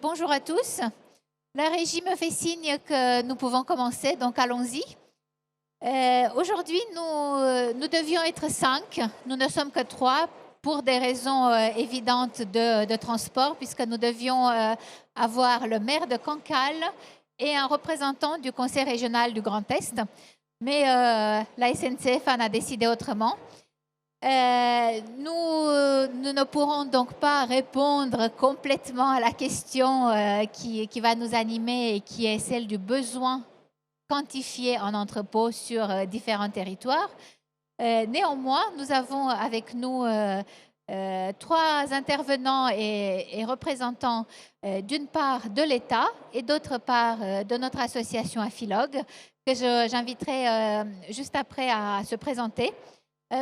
bonjour à tous. La régie me fait signe que nous pouvons commencer, donc allons-y. Aujourd'hui, nous devions être 5, nous ne sommes que 3 pour des raisons évidentes de transport, puisque nous devions avoir le maire de Cancale et un représentant du conseil régional du Grand Est. Mais la SNCF en a décidé autrement. Nous ne pourrons donc pas répondre complètement à la question qui va nous animer et qui est celle du besoin quantifié en entrepôt sur différents territoires. Néanmoins, nous avons avec nous 3 intervenants et représentants d'une part de l'État et d'autre part de notre association Afilogue, que j'inviterai juste après à se présenter.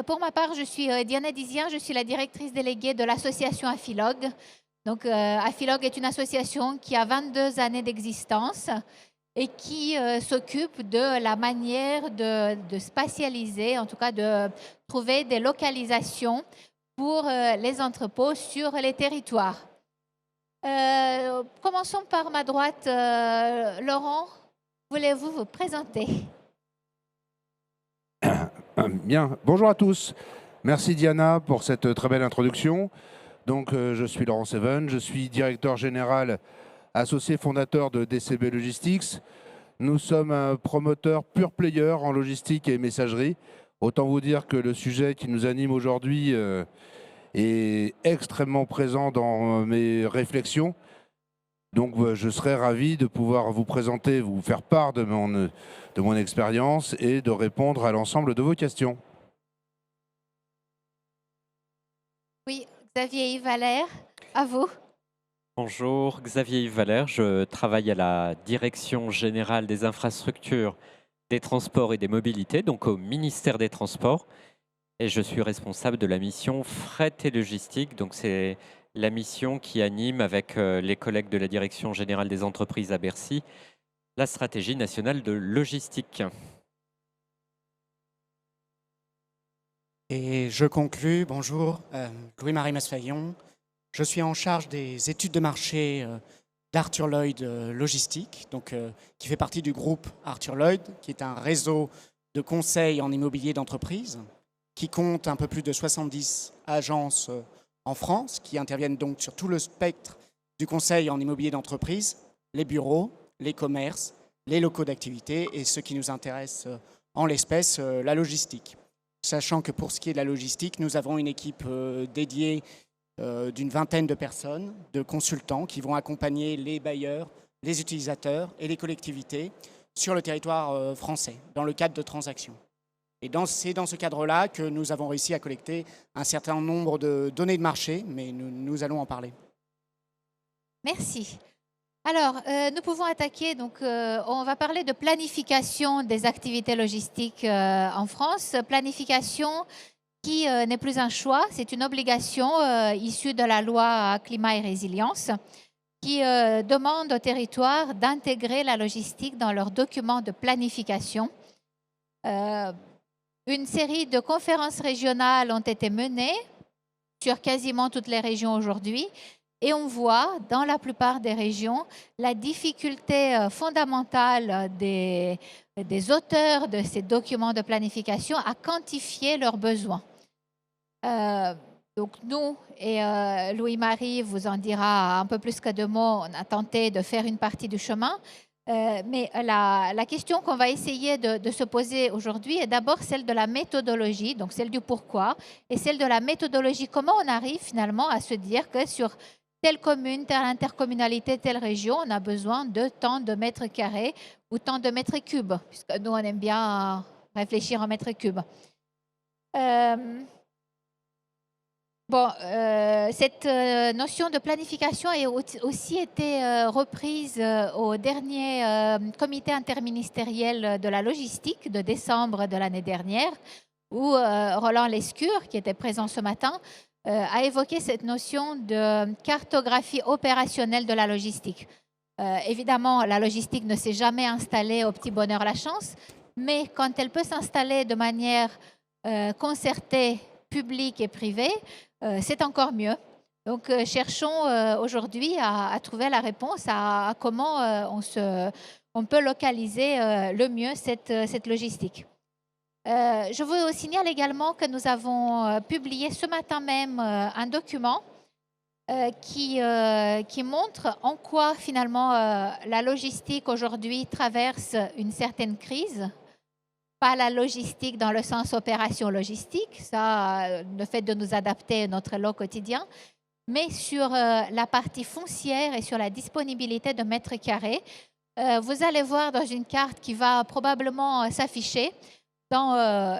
Pour ma part, je suis Diana Dizien, je suis la directrice déléguée de l'association Afilogue. Donc, Afilogue est une association qui a 22 années d'existence et qui s'occupe de la manière de spatialiser, en tout cas de trouver des localisations pour les entrepôts sur les territoires. Commençons par ma droite. Laurent, voulez-vous vous présenter ? Bien, bonjour à tous. Merci Diana pour cette très belle introduction. Donc, je suis Laurent Seven, je suis directeur général associé fondateur de DCB Logistics. Nous sommes un promoteur pure player en logistique et messagerie. Autant vous dire que le sujet qui nous anime aujourd'hui est extrêmement présent dans mes réflexions. Donc, je serais ravi de pouvoir vous présenter, vous faire part de mon expérience et de répondre à l'ensemble de vos questions. Oui, Xavier Yves Valère, à vous. Bonjour, Xavier Yves Valère, je travaille à la Direction générale des infrastructures, des transports et des mobilités, donc au ministère des Transports. Et je suis responsable de la mission fret et logistique, donc c'est la mission qui anime avec les collègues de la Direction générale des entreprises à Bercy, la stratégie nationale de logistique. Et je conclus, bonjour, Louis-Marie Masfaillon. Je suis en charge des études de marché d'Arthur Lloyd Logistique, donc, qui fait partie du groupe Arthur Lloyd, qui est un réseau de conseils en immobilier d'entreprise, qui compte un peu plus de 70 agences en France, qui interviennent donc sur tout le spectre du conseil en immobilier d'entreprise, les bureaux, les commerces, les locaux d'activité et ce qui nous intéresse en l'espèce, la logistique. Sachant que pour ce qui est de la logistique, nous avons une équipe dédiée d'une vingtaine de personnes, de consultants qui vont accompagner les bailleurs, les utilisateurs et les collectivités sur le territoire français, dans le cadre de transactions. Et c'est dans ce cadre-là que nous avons réussi à collecter un certain nombre de données de marché, mais nous allons en parler. Merci. Alors, nous pouvons attaquer, donc on va parler de planification des activités logistiques en France. Planification qui n'est plus un choix, c'est une obligation issue de la loi Climat et Résilience qui demande aux territoires d'intégrer la logistique dans leurs documents de planification. Une série de conférences régionales ont été menées sur quasiment toutes les régions aujourd'hui. Et on voit dans la plupart des régions la difficulté fondamentale des auteurs de ces documents de planification à quantifier leurs besoins. Donc nous, et Louis-Marie vous en dira un peu plus que 2 mots, on a tenté de faire une partie du chemin. Mais la question qu'on va essayer de se poser aujourd'hui est d'abord celle de la méthodologie, donc celle du pourquoi, et celle de la méthodologie, comment on arrive finalement à se dire que sur telle commune, telle intercommunalité, telle région, on a besoin de tant de mètres carrés ou tant de mètres cubes, puisque nous, on aime bien réfléchir en mètres cubes. Cette notion de planification a aussi été reprise au dernier comité interministériel de la logistique de décembre de l'année dernière, où Roland Lescure, qui était présent ce matin, a évoqué cette notion de cartographie opérationnelle de la logistique. Évidemment, la logistique ne s'est jamais installée au petit bonheur la chance, mais quand elle peut s'installer de manière concertée, publique et privée, c'est encore mieux. Donc, cherchons aujourd'hui à trouver la réponse à comment on peut localiser le mieux cette logistique. Je vous signale également que nous avons publié ce matin même un document qui montre en quoi finalement la logistique aujourd'hui traverse une certaine crise. Pas la logistique dans le sens opération logistique, ça, le fait de nous adapter à notre lot quotidien, mais sur la partie foncière et sur la disponibilité de mètres carrés. Vous allez voir dans une carte qui va probablement s'afficher, dans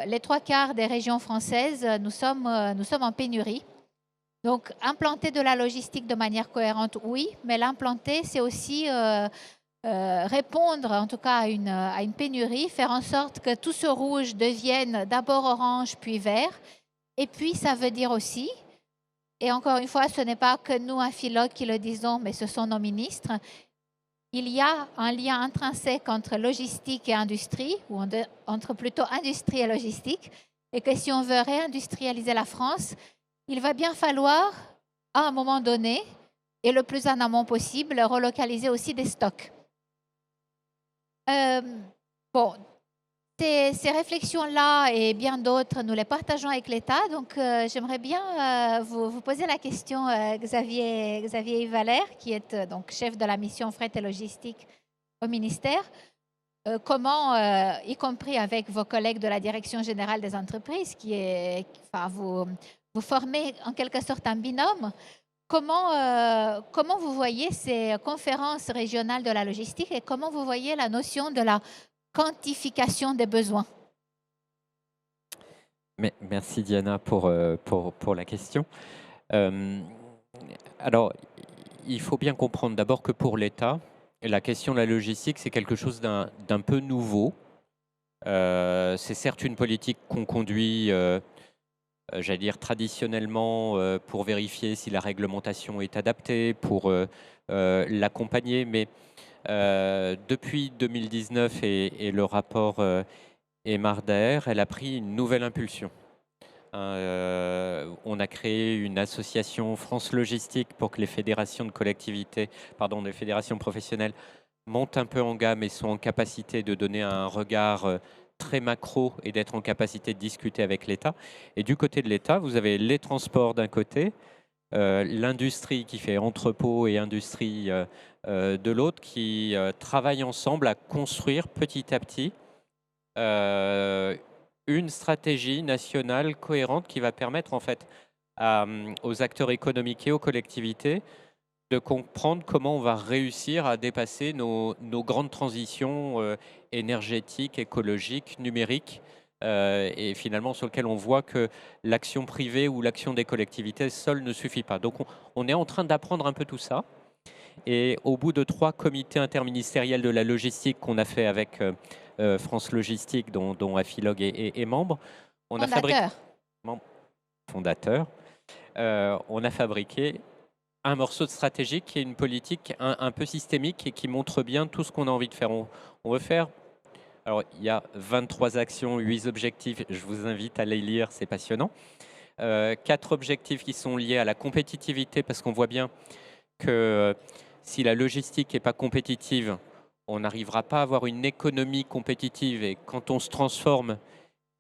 les 3/4 des régions françaises, nous sommes en pénurie. Donc, implanter de la logistique de manière cohérente, oui, mais l'implanter, c'est aussi répondre en tout cas à une pénurie, faire en sorte que tout ce rouge devienne d'abord orange, puis vert. Et puis, ça veut dire aussi, et encore une fois, ce n'est pas que nous, infilologues, qui le disons, mais ce sont nos ministres, il y a un lien intrinsèque entre logistique et industrie, ou entre plutôt industrie et logistique, et que si on veut réindustrialiser la France, il va bien falloir, à un moment donné, et le plus en amont possible, relocaliser aussi des stocks. Bon, ces réflexions-là et bien d'autres, nous les partageons avec l'État. Donc, j'aimerais bien vous poser la question, Xavier Yves Valère, qui est donc chef de la mission fret et logistique au ministère. Comment, y compris avec vos collègues de la Direction générale des entreprises, vous formez en quelque sorte un binôme, comment vous voyez ces conférences régionales de la logistique et comment vous voyez la notion de la quantification des besoins? Merci Diana pour la question. Alors, il faut bien comprendre d'abord que pour l'État, la question de la logistique, c'est quelque chose d'un peu nouveau. C'est certes une politique qu'on conduit, j'allais dire traditionnellement, pour vérifier si la réglementation est adaptée, pour l'accompagner, mais depuis 2019 et le rapport Emard-Daher, elle a pris une nouvelle impulsion. On a créé une association France Logistique pour que les fédérations de collectivités, des fédérations professionnelles montent un peu en gamme et sont en capacité de donner un regard très macro et d'être en capacité de discuter avec l'État. Et du côté de l'État, vous avez les transports d'un côté, l'industrie qui fait entrepôt et industrie de l'autre, qui travaillent ensemble à construire petit à petit une stratégie nationale cohérente qui va permettre en fait aux acteurs économiques et aux collectivités de comprendre comment on va réussir à dépasser nos grandes transitions énergétiques, écologiques, numériques, et finalement sur lesquelles on voit que l'action privée ou l'action des collectivités seule ne suffit pas. Donc on est en train d'apprendre un peu tout ça. Et au bout de 3 comités interministériels de la logistique qu'on a fait avec France Logistique, dont Afilog est membre, on a fabriqué on a fabriqué un morceau de stratégie qui est une politique un peu systémique et qui montre bien tout ce qu'on a envie de faire. On veut faire, alors il y a 23 actions, 8 objectifs, je vous invite à les lire, c'est passionnant. 4 objectifs qui sont liés à la compétitivité, parce qu'on voit bien que si la logistique n'est pas compétitive, on n'arrivera pas à avoir une économie compétitive. Et quand on se transforme,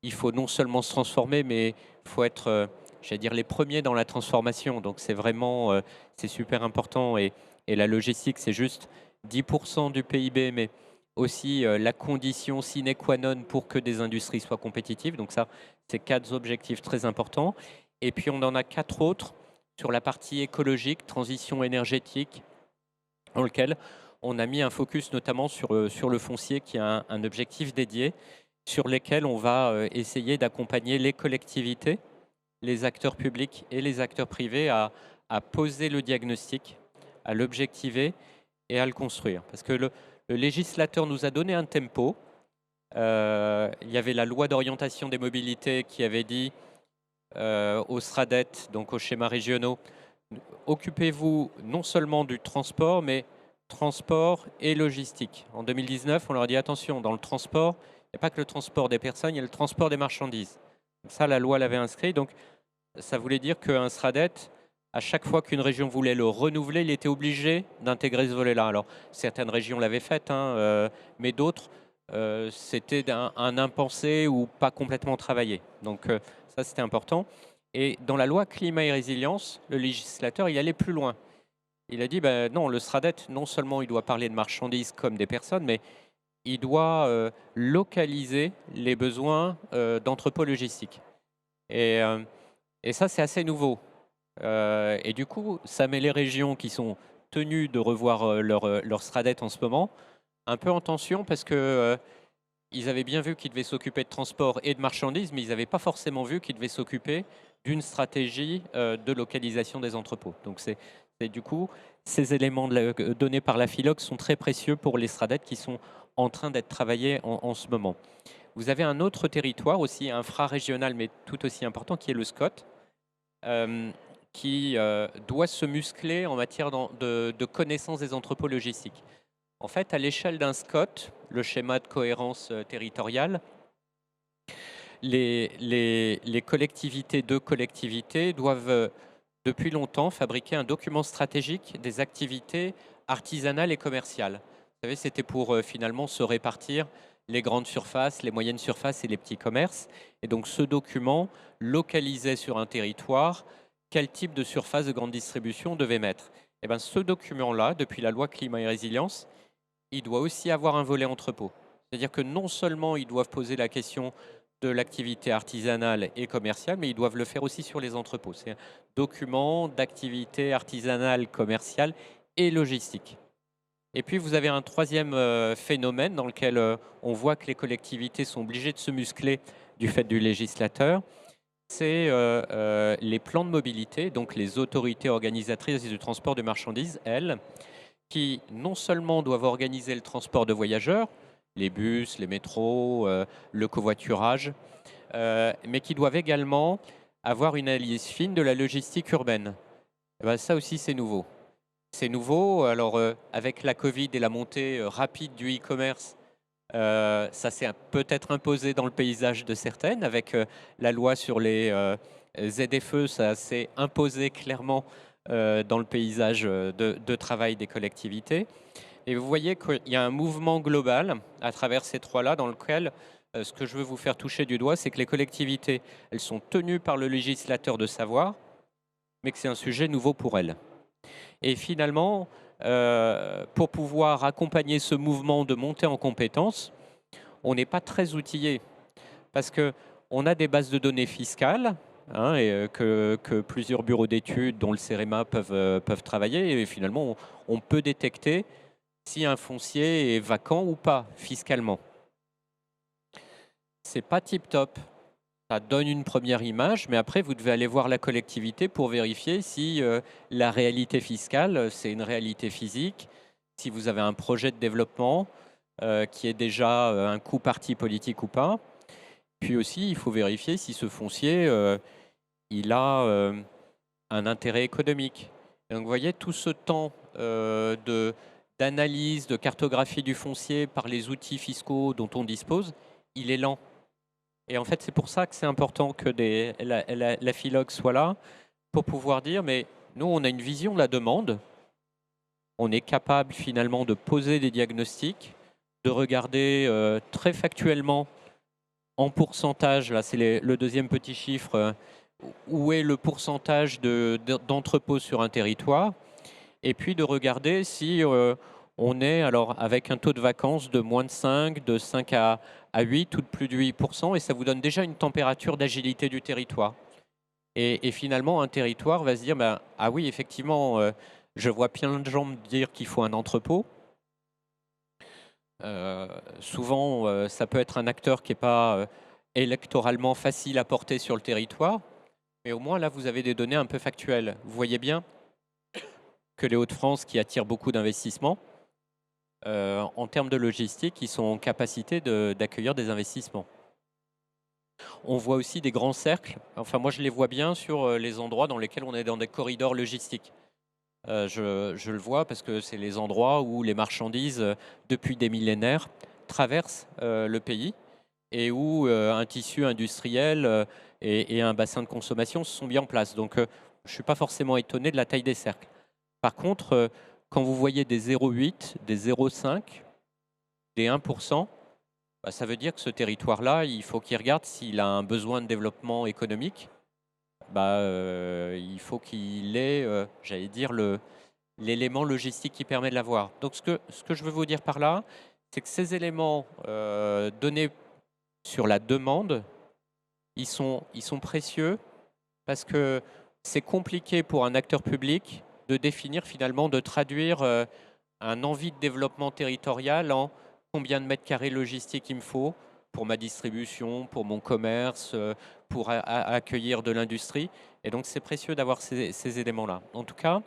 il faut non seulement se transformer, mais il faut être, j'allais dire, les premiers dans la transformation. Donc c'est vraiment, c'est super important. Et la logistique, c'est juste 10% du PIB, mais aussi la condition sine qua non pour que des industries soient compétitives. Donc ça, c'est 4 objectifs très importants. Et puis on en a 4 autres sur la partie écologique, transition énergétique, dans lequel on a mis un focus notamment sur le foncier, qui a un objectif dédié, sur lesquels on va essayer d'accompagner les collectivités, les acteurs publics et les acteurs privés à poser le diagnostic, à l'objectiver et à le construire. Parce que le législateur nous a donné un tempo. Il y avait la loi d'orientation des mobilités qui avait dit aux SRADET, donc aux schémas régionaux, occupez-vous non seulement du transport, mais transport et logistique. En 2019, on leur a dit attention, dans le transport, il n'y a pas que le transport des personnes, il y a le transport des marchandises. Ça, la loi l'avait inscrit. Donc, ça voulait dire qu'un SRADET à chaque fois qu'une région voulait le renouveler, il était obligé d'intégrer ce volet-là. Alors, certaines régions l'avaient fait, mais d'autres, c'était un impensé ou pas complètement travaillé. Donc, ça, c'était important. Et dans la loi climat et résilience, le législateur, il allait plus loin. Il a dit, non, le SRADET, non seulement il doit parler de marchandises comme des personnes, mais il doit localiser les besoins d'entrepôts logistiques. Et ça, c'est assez nouveau. Et du coup, ça met les régions qui sont tenues de revoir leur SRADET en ce moment un peu en tension parce que ils avaient bien vu qu'ils devaient s'occuper de transport et de marchandises, mais ils n'avaient pas forcément vu qu'ils devaient s'occuper d'une stratégie de localisation des entrepôts. Donc, du coup, ces éléments donnés par la FILOC sont très précieux pour les SRADET qui sont en train d'être travaillés en ce moment. Vous avez un autre territoire aussi infrarégional, mais tout aussi important, qui est le SCOT, qui doit se muscler en matière de connaissance des entrepôts logistiques. En fait, à l'échelle d'un SCOT, le schéma de cohérence territoriale, les collectivités doivent depuis longtemps fabriquer un document stratégique des activités artisanales et commerciales. Vous savez, c'était pour finalement se répartir les grandes surfaces, les moyennes surfaces et les petits commerces. Et donc ce document localisait sur un territoire quel type de surface de grande distribution on devait mettre. Et bien ce document-là, depuis la loi climat et résilience, il doit aussi avoir un volet entrepôt. C'est-à-dire que non seulement ils doivent poser la question de l'activité artisanale et commerciale, mais ils doivent le faire aussi sur les entrepôts. C'est un document d'activité artisanale, commerciale et logistique. Et puis vous avez un troisième phénomène dans lequel on voit que les collectivités sont obligées de se muscler du fait du législateur, c'est les plans de mobilité, donc les autorités organisatrices du transport de marchandises, elles, qui non seulement doivent organiser le transport de voyageurs, les bus, les métros, le covoiturage, mais qui doivent également avoir une analyse fine de la logistique urbaine. Et ben, ça aussi, c'est nouveau. C'est nouveau. Alors, avec la Covid et la montée rapide du e-commerce, ça s'est peut-être imposé dans le paysage de certaines. Avec la loi sur les ZFE, ça s'est imposé clairement dans le paysage de travail des collectivités. Et vous voyez qu'il y a un mouvement global à travers ces trois-là dans lequel ce que je veux vous faire toucher du doigt, c'est que les collectivités, elles sont tenues par le législateur de savoir, mais que c'est un sujet nouveau pour elles. Et finalement, pour pouvoir accompagner ce mouvement de montée en compétences, on n'est pas très outillé parce qu'on a des bases de données fiscales et que plusieurs bureaux d'études, dont le CEREMA, peuvent travailler. Et finalement, on peut détecter si un foncier est vacant ou pas fiscalement. C'est pas tip-top. Ça donne une première image, mais après, vous devez aller voir la collectivité pour vérifier si la réalité fiscale, c'est une réalité physique, si vous avez un projet de développement qui est déjà un coup parti politique ou pas. Puis aussi, il faut vérifier si ce foncier, il a un intérêt économique. Et donc, vous voyez, tout ce temps d'analyse, de cartographie du foncier par les outils fiscaux dont on dispose, il est lent. Et en fait, c'est pour ça que c'est important que la FILOC soit là, pour pouvoir dire, mais nous, on a une vision de la demande, on est capable finalement de poser des diagnostics, de regarder très factuellement en pourcentage, là c'est le deuxième petit chiffre, où est le pourcentage d'entrepôts sur un territoire, et puis de regarder si on est alors avec un taux de vacances de moins de 5, de 5 à 8 ou de plus de 8%, et ça vous donne déjà une température d'agilité du territoire. Et finalement, un territoire va se dire, ah oui, effectivement, je vois plein de gens me dire qu'il faut un entrepôt. Souvent, ça peut être un acteur qui n'est pas électoralement facile à porter sur le territoire, mais au moins là, vous avez des données un peu factuelles. Vous voyez bien que les Hauts-de-France, qui attirent beaucoup d'investissements, en termes de logistique, ils sont en capacité d'accueillir des investissements. On voit aussi des grands cercles, enfin moi je les vois bien sur les endroits dans lesquels on est dans des corridors logistiques. Je le vois parce que c'est les endroits où les marchandises, depuis des millénaires, traversent le pays et où un tissu industriel et un bassin de consommation se sont mis en place. Donc je ne suis pas forcément étonné de la taille des cercles. Par contre, quand vous voyez des 0,8, des 0,5, des 1%, bah, ça veut dire que ce territoire-là, il faut qu'il regarde s'il a un besoin de développement économique. Bah, il faut qu'il ait, j'allais dire, l'élément logistique qui permet de l'avoir. Donc, ce que je veux vous dire par là, c'est que ces éléments donnés sur la demande, ils sont précieux parce que c'est compliqué pour un acteur public de définir finalement, de traduire un envie de développement territorial en combien de mètres carrés logistiques il me faut pour ma distribution, pour mon commerce, pour accueillir de l'industrie. Et donc, c'est précieux d'avoir ces éléments-là. En tout cas,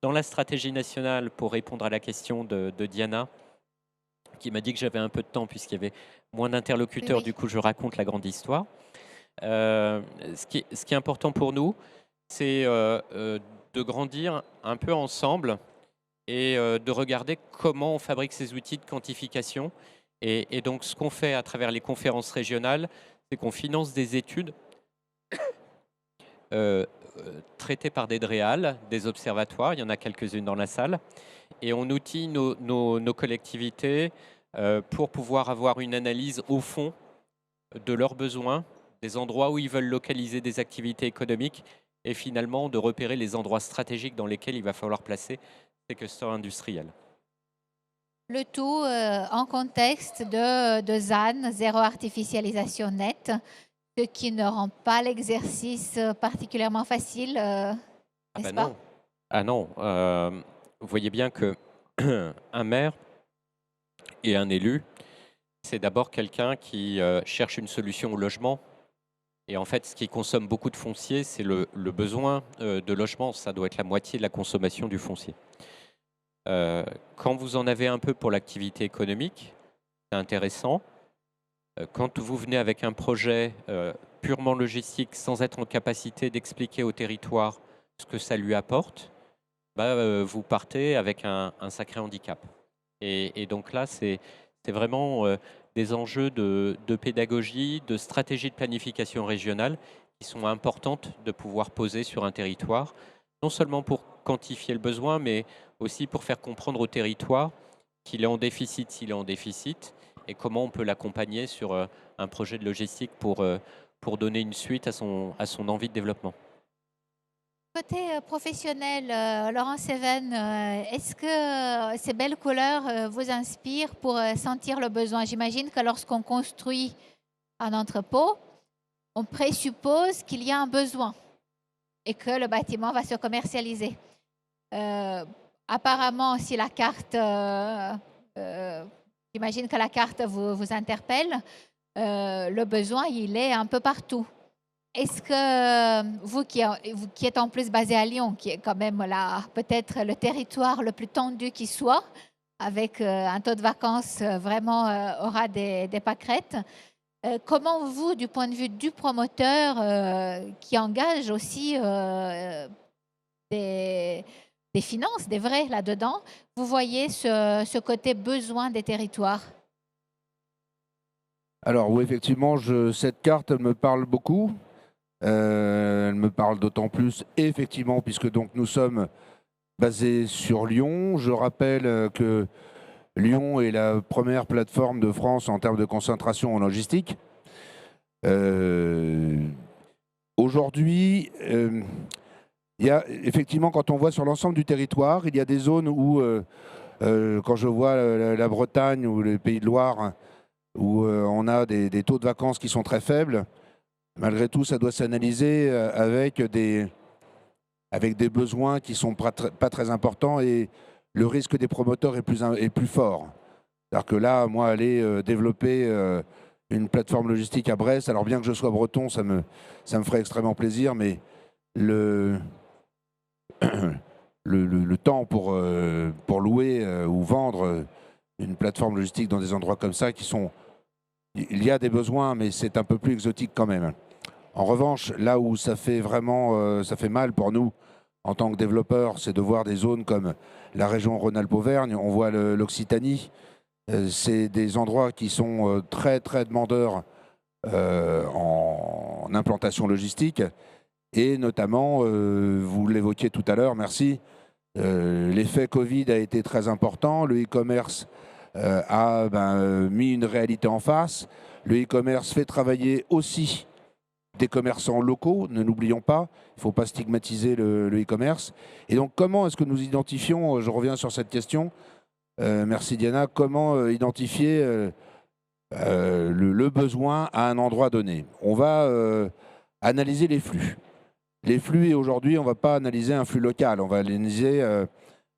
dans la stratégie nationale, pour répondre à la question de Diana, qui m'a dit que j'avais un peu de temps puisqu'il y avait moins d'interlocuteurs, Oui. du coup, je raconte la grande histoire. Ce qui est important pour nous, c'est de grandir un peu ensemble et de regarder comment on fabrique ces outils de quantification. Et donc, ce qu'on fait à travers les conférences régionales, c'est qu'on finance des études traitées par des DREAL, des observatoires, il y en a quelques-unes dans la salle, et on outille nos collectivités pour pouvoir avoir une analyse au fond de leurs besoins, des endroits où ils veulent localiser des activités économiques, et finalement de repérer les endroits stratégiques dans lesquels il va falloir placer ces clusters industriels. Le tout en contexte de ZAN, zéro artificialisation nette, ce qui ne rend pas l'exercice particulièrement facile, n'est-ce pas? Non. Ah non, vous voyez bien que un maire et un élu, c'est d'abord quelqu'un qui cherche une solution au logement. Et en fait, ce qui consomme beaucoup de foncier, c'est le besoin de logement. Ça doit être la moitié de la consommation du foncier. Quand vous en avez un peu pour l'activité économique, c'est intéressant. Quand vous venez avec un projet purement logistique, sans être en capacité d'expliquer au territoire ce que ça lui apporte, bah, vous partez avec un sacré handicap. Et donc là, c'est vraiment des enjeux de pédagogie, de stratégie de planification régionale qui sont importantes de pouvoir poser sur un territoire, non seulement pour quantifier le besoin, mais aussi pour faire comprendre au territoire qu'il est en déficit s'il est en déficit, et comment on peut l'accompagner sur un projet de logistique pour donner une suite à son envie de développement. Côté professionnel, Laurent Seven, est-ce que ces belles couleurs vous inspirent pour sentir le besoin? J'imagine que lorsqu'on construit un entrepôt, on présuppose qu'il y a un besoin et que le bâtiment va se commercialiser. Apparemment, si la carte, j'imagine que la carte vous interpelle, le besoin, il est un peu partout. Est-ce que vous qui êtes en plus basé à Lyon, qui est quand même là peut-être le territoire le plus tendu qui soit, avec un taux de vacances vraiment au ras des pâquerettes, comment vous, du point de vue du promoteur qui engage aussi des finances, des vrais là-dedans, vous voyez ce côté besoin des territoires? Alors oui, effectivement, cette carte elle me parle beaucoup. Elle me parle d'autant plus, effectivement, puisque donc nous sommes basés sur Lyon. Je rappelle que Lyon est la première plateforme de France en termes de concentration en logistique. Aujourd'hui, il y a effectivement, quand on voit sur l'ensemble du territoire, il y a des zones où, quand je vois la Bretagne ou les Pays de Loire, où on a des taux de vacances qui sont très faibles. Malgré tout, ça doit s'analyser avec des besoins qui ne sont pas très importants et le risque des promoteurs est plus fort. C'est-à-dire que là, moi, aller développer une plateforme logistique à Brest, alors bien que je sois breton, ça me ferait extrêmement plaisir, mais le temps pour louer ou vendre une plateforme logistique dans des endroits comme ça il y a des besoins, mais c'est un peu plus exotique quand même. En revanche, là où ça fait vraiment ça fait mal pour nous en tant que développeurs, c'est de voir des zones comme la région Rhône-Alpes-Auvergne, on voit l'Occitanie. C'est des endroits qui sont très, très demandeurs en implantation logistique. Et notamment, vous l'évoquiez tout à l'heure, merci, l'effet Covid a été très important. Le e-commerce a mis une réalité en face. Le e-commerce fait travailler aussi des commerçants locaux, ne l'oublions pas, il ne faut pas stigmatiser le e-commerce. Et donc comment est-ce que nous identifions, je reviens sur cette question, merci Diana, comment identifier le besoin à un endroit donné? On va analyser les flux. Les flux, et aujourd'hui, on ne va pas analyser un flux local, on va analyser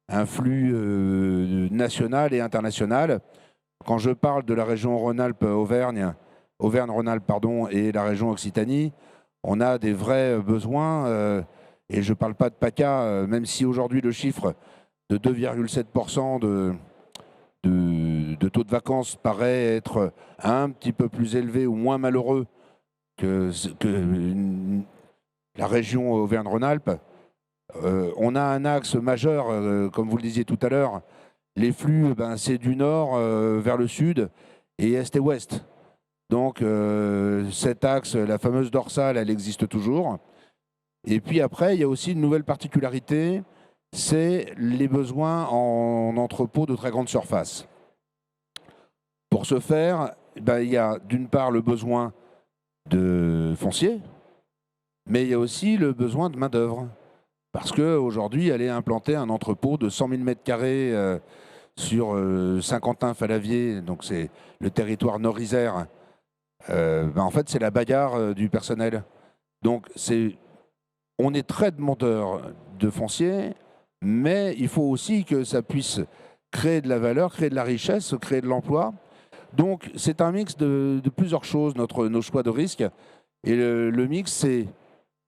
un flux national et international. Quand je parle de la région Auvergne-Rhône-Alpes pardon, et la région Occitanie, on a des vrais besoins, et je ne parle pas de PACA, même si aujourd'hui le chiffre de 2,7% de taux de vacances paraît être un petit peu plus élevé ou moins malheureux que la région Auvergne-Rhône-Alpes. On a un axe majeur, comme vous le disiez tout à l'heure, les flux, c'est du nord vers le sud et est et ouest. Donc cet axe, la fameuse dorsale, elle existe toujours. Et puis après, il y a aussi une nouvelle particularité, c'est les besoins en entrepôt de très grande surface. Pour ce faire, il y a d'une part le besoin de foncier, mais il y a aussi le besoin de main-d'œuvre. Parce qu'aujourd'hui, aller implanter un entrepôt de 100 000 m² sur Saint-Quentin-Falavier, donc c'est le territoire nord-isère, en fait, c'est la bagarre du personnel. Donc, on est très demandeur de foncier, mais il faut aussi que ça puisse créer de la valeur, créer de la richesse, créer de l'emploi. Donc, c'est un mix de plusieurs choses, nos choix de risque. Et le mix, c'est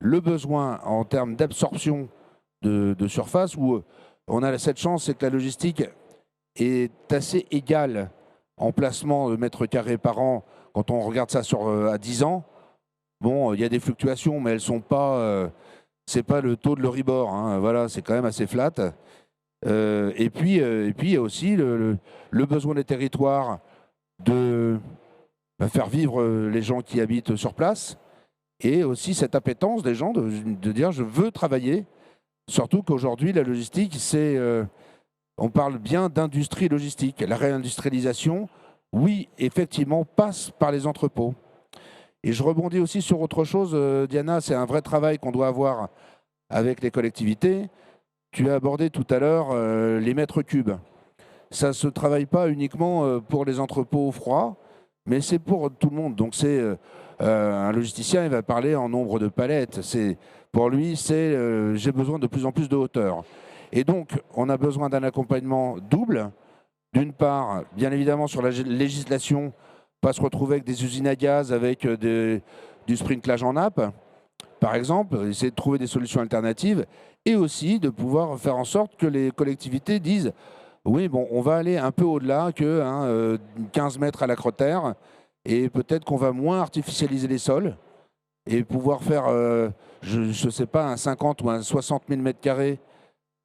le besoin en termes d'absorption de surface, où on a cette chance, c'est que la logistique est assez égale en placement de mètres carrés par an. Quand on regarde ça à 10 ans, bon, il y a des fluctuations, mais elles sont pas... c'est pas le taux de l'Euribor, hein, voilà, c'est quand même assez flat. Et puis, il y a aussi le besoin des territoires de faire vivre les gens qui habitent sur place, et aussi cette appétence des gens de dire je veux travailler. Surtout qu'aujourd'hui, la logistique, on parle bien d'industrie logistique. La réindustrialisation, oui, effectivement, passe par les entrepôts. Et je rebondis aussi sur autre chose, Diana, c'est un vrai travail qu'on doit avoir avec les collectivités. Tu as abordé tout à l'heure les mètres cubes. Ça ne se travaille pas uniquement pour les entrepôts froids, mais c'est pour tout le monde. Donc un logisticien, il va parler en nombre de palettes. Pour lui, j'ai besoin de plus en plus de hauteur. Et donc, on a besoin d'un accompagnement double. D'une part, bien évidemment, sur la législation, pas se retrouver avec des usines à gaz, avec du sprinklage en nappe, par exemple, essayer de trouver des solutions alternatives, et aussi de pouvoir faire en sorte que les collectivités disent oui, bon, on va aller un peu au-delà que 15 mètres à l'acrotère, et peut-être qu'on va moins artificialiser les sols, et pouvoir faire, je ne sais pas, un 50 ou un 60 000 m²,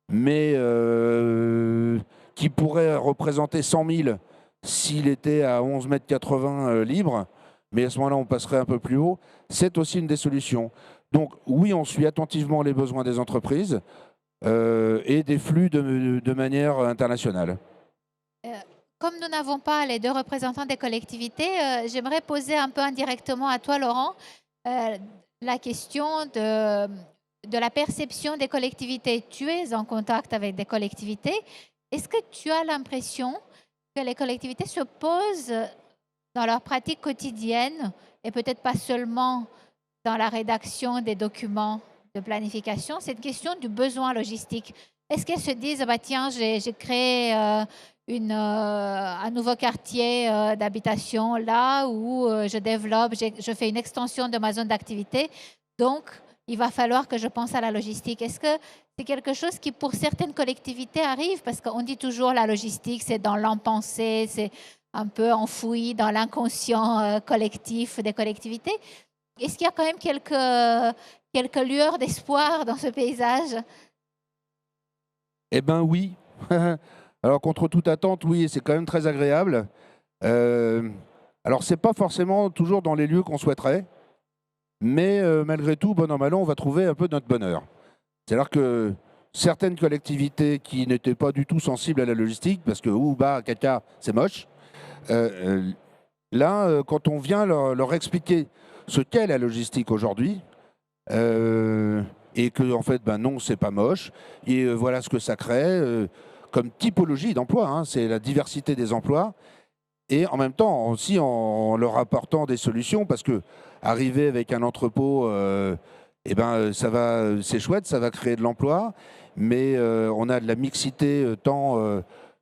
mais qui pourrait représenter 100 000 s'il était à 11,80 m libre, mais à ce moment-là, on passerait un peu plus haut. C'est aussi une des solutions. Donc oui, on suit attentivement les besoins des entreprises et des flux de manière internationale. Comme nous n'avons pas les deux représentants des collectivités, j'aimerais poser un peu indirectement à toi, Laurent, la question de la perception des collectivités. Tu es en contact avec des collectivités. Est-ce que tu as l'impression que les collectivités se posent dans leur pratique quotidienne, et peut-être pas seulement dans la rédaction des documents de planification, cette question du besoin logistique? Est-ce qu'elles se disent tiens, j'ai créé un nouveau quartier d'habitation là où je développe, je fais une extension de ma zone d'activité, donc il va falloir que je pense à la logistique. Est-ce que c'est quelque chose qui, pour certaines collectivités, arrive? Parce qu'on dit toujours la logistique, c'est dans l'impensé, c'est un peu enfoui dans l'inconscient collectif des collectivités. Est-ce qu'il y a quand même quelques lueurs d'espoir dans ce paysage? Eh bien oui. Alors contre toute attente, oui, c'est quand même très agréable. Alors c'est pas forcément toujours dans les lieux qu'on souhaiterait. Mais malgré tout, bon an, mal an, on va trouver un peu notre bonheur. C'est-à-dire que certaines collectivités qui n'étaient pas du tout sensibles à la logistique, parce que caca, c'est moche, là, quand on vient leur expliquer ce qu'est la logistique aujourd'hui, et que en fait, non, c'est pas moche, et voilà ce que ça crée comme typologie d'emploi, hein, c'est la diversité des emplois, et en même temps aussi en leur apportant des solutions, parce que arriver avec un entrepôt, c'est chouette, ça va créer de l'emploi, mais on a de la mixité tant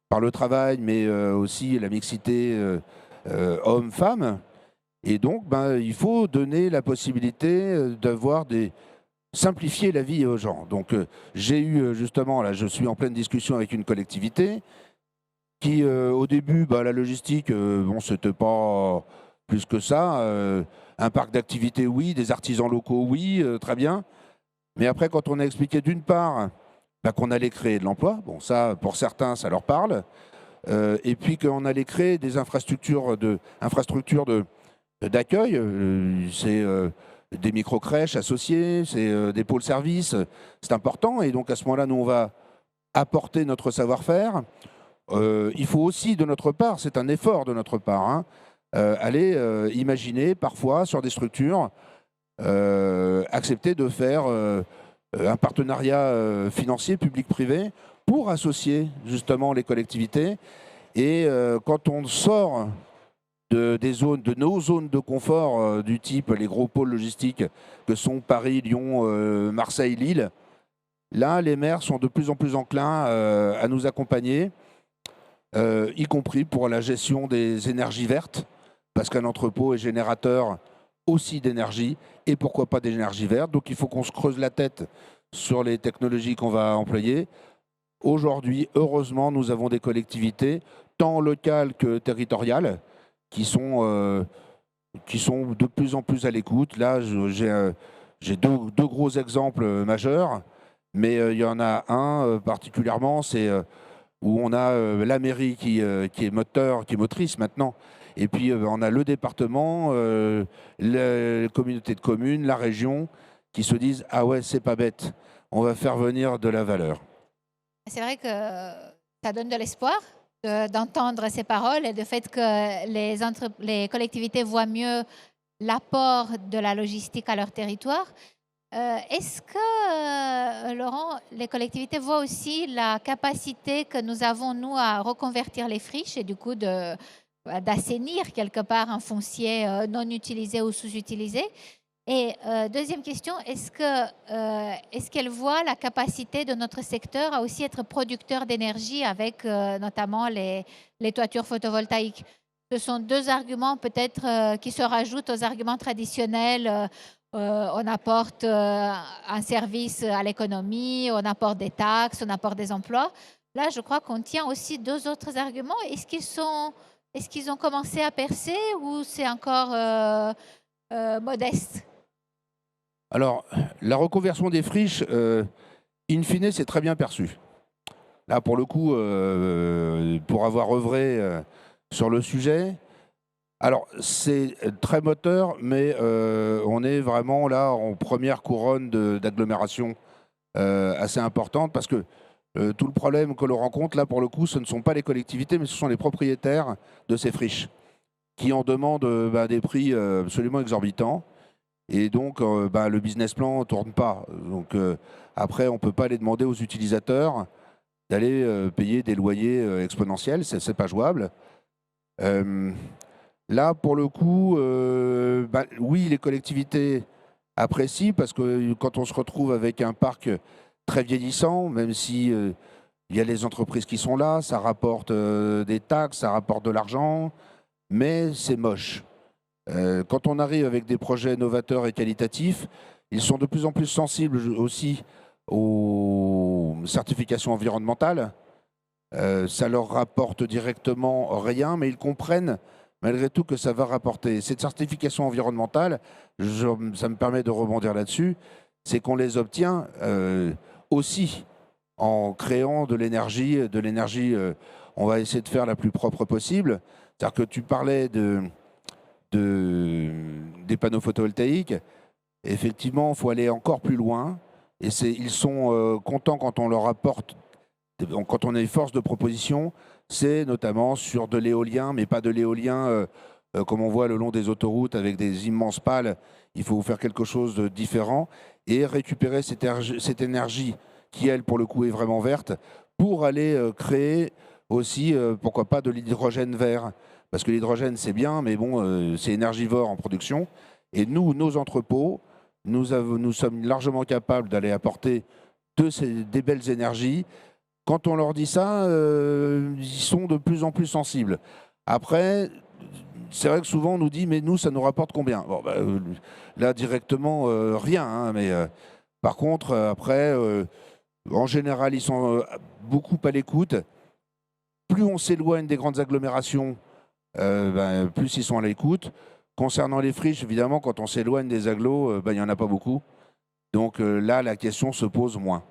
par le travail, mais aussi la mixité hommes-femmes. Et donc, il faut donner la possibilité simplifier la vie aux gens. Donc, j'ai eu justement, là, je suis en pleine discussion avec une collectivité qui, au début, la logistique, c'était pas plus que ça. Un parc d'activités, oui. Des artisans locaux, oui. Très bien. Mais après, quand on a expliqué d'une part qu'on allait créer de l'emploi, bon, ça, pour certains, ça leur parle. Et puis qu'on allait créer des infrastructures d'accueil, c'est des micro-crèches associées, c'est des pôles services, c'est important. Et donc à ce moment-là, nous, on va apporter notre savoir-faire. Il faut aussi, de notre part, c'est un effort de notre part, hein, aller imaginer parfois sur des structures, accepter de faire un partenariat financier public-privé pour associer justement les collectivités. Et quand on sort de nos zones de confort du type les gros pôles logistiques que sont Paris, Lyon, Marseille, Lille, là, les maires sont de plus en plus enclins à nous accompagner, y compris pour la gestion des énergies vertes, parce qu'un entrepôt est générateur aussi d'énergie, et pourquoi pas d'énergie verte. Donc il faut qu'on se creuse la tête sur les technologies qu'on va employer. Aujourd'hui, heureusement, nous avons des collectivités, tant locales que territoriales, qui sont de plus en plus à l'écoute. Là, j'ai deux gros exemples majeurs, mais il y en a un particulièrement, c'est où on a la mairie qui est motrice maintenant, et puis on a le département, la communauté de communes, la région, qui se disent « Ah ouais, c'est pas bête, on va faire venir de la valeur ». C'est vrai que ça donne de l'espoir d'entendre ces paroles et le fait que les collectivités voient mieux l'apport de la logistique à leur territoire. Est-ce que, Laurent, les collectivités voient aussi la capacité que nous avons, nous, à reconvertir les friches et du coup d'assainir quelque part un foncier non utilisé ou sous-utilisé? Et deuxième question, est-ce qu'elle voit la capacité de notre secteur à aussi être producteur d'énergie avec notamment les toitures photovoltaïques? Ce sont deux arguments peut-être qui se rajoutent aux arguments traditionnels. On apporte un service à l'économie, on apporte des taxes, on apporte des emplois. Là, je crois qu'on tient aussi deux autres arguments. Est-ce qu'ils ont commencé à percer ou c'est encore modeste? Alors, la reconversion des friches, in fine, c'est très bien perçu. Là, pour le coup, pour avoir œuvré sur le sujet, alors c'est très moteur, mais on est vraiment là en première couronne d'agglomération assez importante, parce que tout le problème que l'on rencontre, là, pour le coup, ce ne sont pas les collectivités, mais ce sont les propriétaires de ces friches qui en demandent des prix absolument exorbitants. Et donc, le business plan ne tourne pas. Donc, après, on ne peut pas aller demander aux utilisateurs d'aller payer des loyers exponentiels. Ce n'est pas jouable. Là, pour le coup, oui, les collectivités apprécient, parce que quand on se retrouve avec un parc très vieillissant, même si il y a les entreprises qui sont là, ça rapporte des taxes, ça rapporte de l'argent, mais c'est moche. Quand on arrive avec des projets novateurs et qualitatifs, ils sont de plus en plus sensibles aussi aux certifications environnementales. Ça leur rapporte directement rien, mais ils comprennent malgré tout que ça va rapporter. Cette certification environnementale, ça me permet de rebondir là-dessus, c'est qu'on les obtient aussi en créant de l'énergie. On va essayer de faire la plus propre possible. C'est-à-dire que tu parlais des panneaux photovoltaïques. Effectivement, il faut aller encore plus loin. Et ils sont contents quand on leur apporte, quand on est force de proposition, c'est notamment sur de l'éolien, mais pas de l'éolien comme on voit le long des autoroutes avec des immenses pales. Il faut faire quelque chose de différent et récupérer cette énergie qui, elle, pour le coup, est vraiment verte, pour aller créer aussi, pourquoi pas, de l'hydrogène vert. Parce que l'hydrogène, c'est bien, mais bon, c'est énergivore en production. Et nous, nos entrepôts, nous sommes largement capables d'aller apporter des belles énergies. Quand on leur dit ça, ils sont de plus en plus sensibles. Après, c'est vrai que souvent on nous dit, mais nous, ça nous rapporte combien? Bon, bah, là, directement, rien. Hein, mais par contre, après, en général, ils sont beaucoup à l'écoute. Plus on s'éloigne des grandes agglomérations, plus ils sont à l'écoute. Concernant les friches, évidemment, quand on s'éloigne des agglos, il n'y en a pas beaucoup. Donc là, la question se pose moins.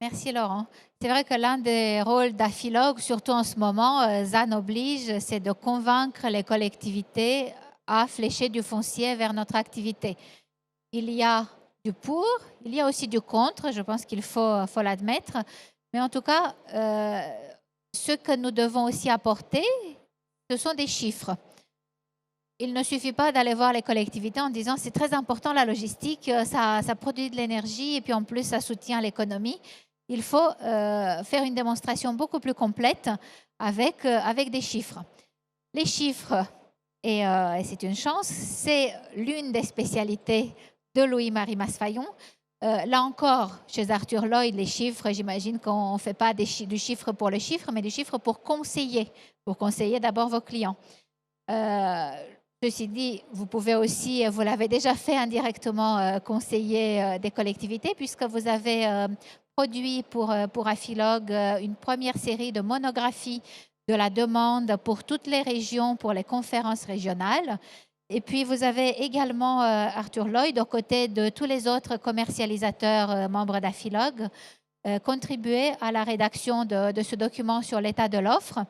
Merci Laurent. C'est vrai que l'un des rôles d'Afilogue, surtout en ce moment, ZAN oblige, c'est de convaincre les collectivités à flécher du foncier vers notre activité. Il y a du pour, il y a aussi du contre, je pense qu'il faut l'admettre. Mais en tout cas, ce que nous devons aussi apporter, ce sont des chiffres. Il ne suffit pas d'aller voir les collectivités en disant c'est très important la logistique, ça produit de l'énergie et puis en plus ça soutient l'économie. Il faut faire une démonstration beaucoup plus complète avec des chiffres. Les chiffres, et c'est une chance, c'est l'une des spécialités de Louis-Marie Masfaillon. Là encore, chez Arthur Lloyd, les chiffres, j'imagine qu'on ne fait pas du chiffre pour le chiffre, mais du chiffre pour conseiller d'abord vos clients. Ceci dit, vous pouvez aussi, vous l'avez déjà fait indirectement, conseiller des collectivités, puisque vous avez produit pour Afilogue une première série de monographies de la demande pour toutes les régions, pour les conférences régionales. Et puis, vous avez également, Arthur Lloyd, aux côtés de tous les autres commercialisateurs membres d'Afilogue, contribué à la rédaction de ce document sur l'état de l'offre.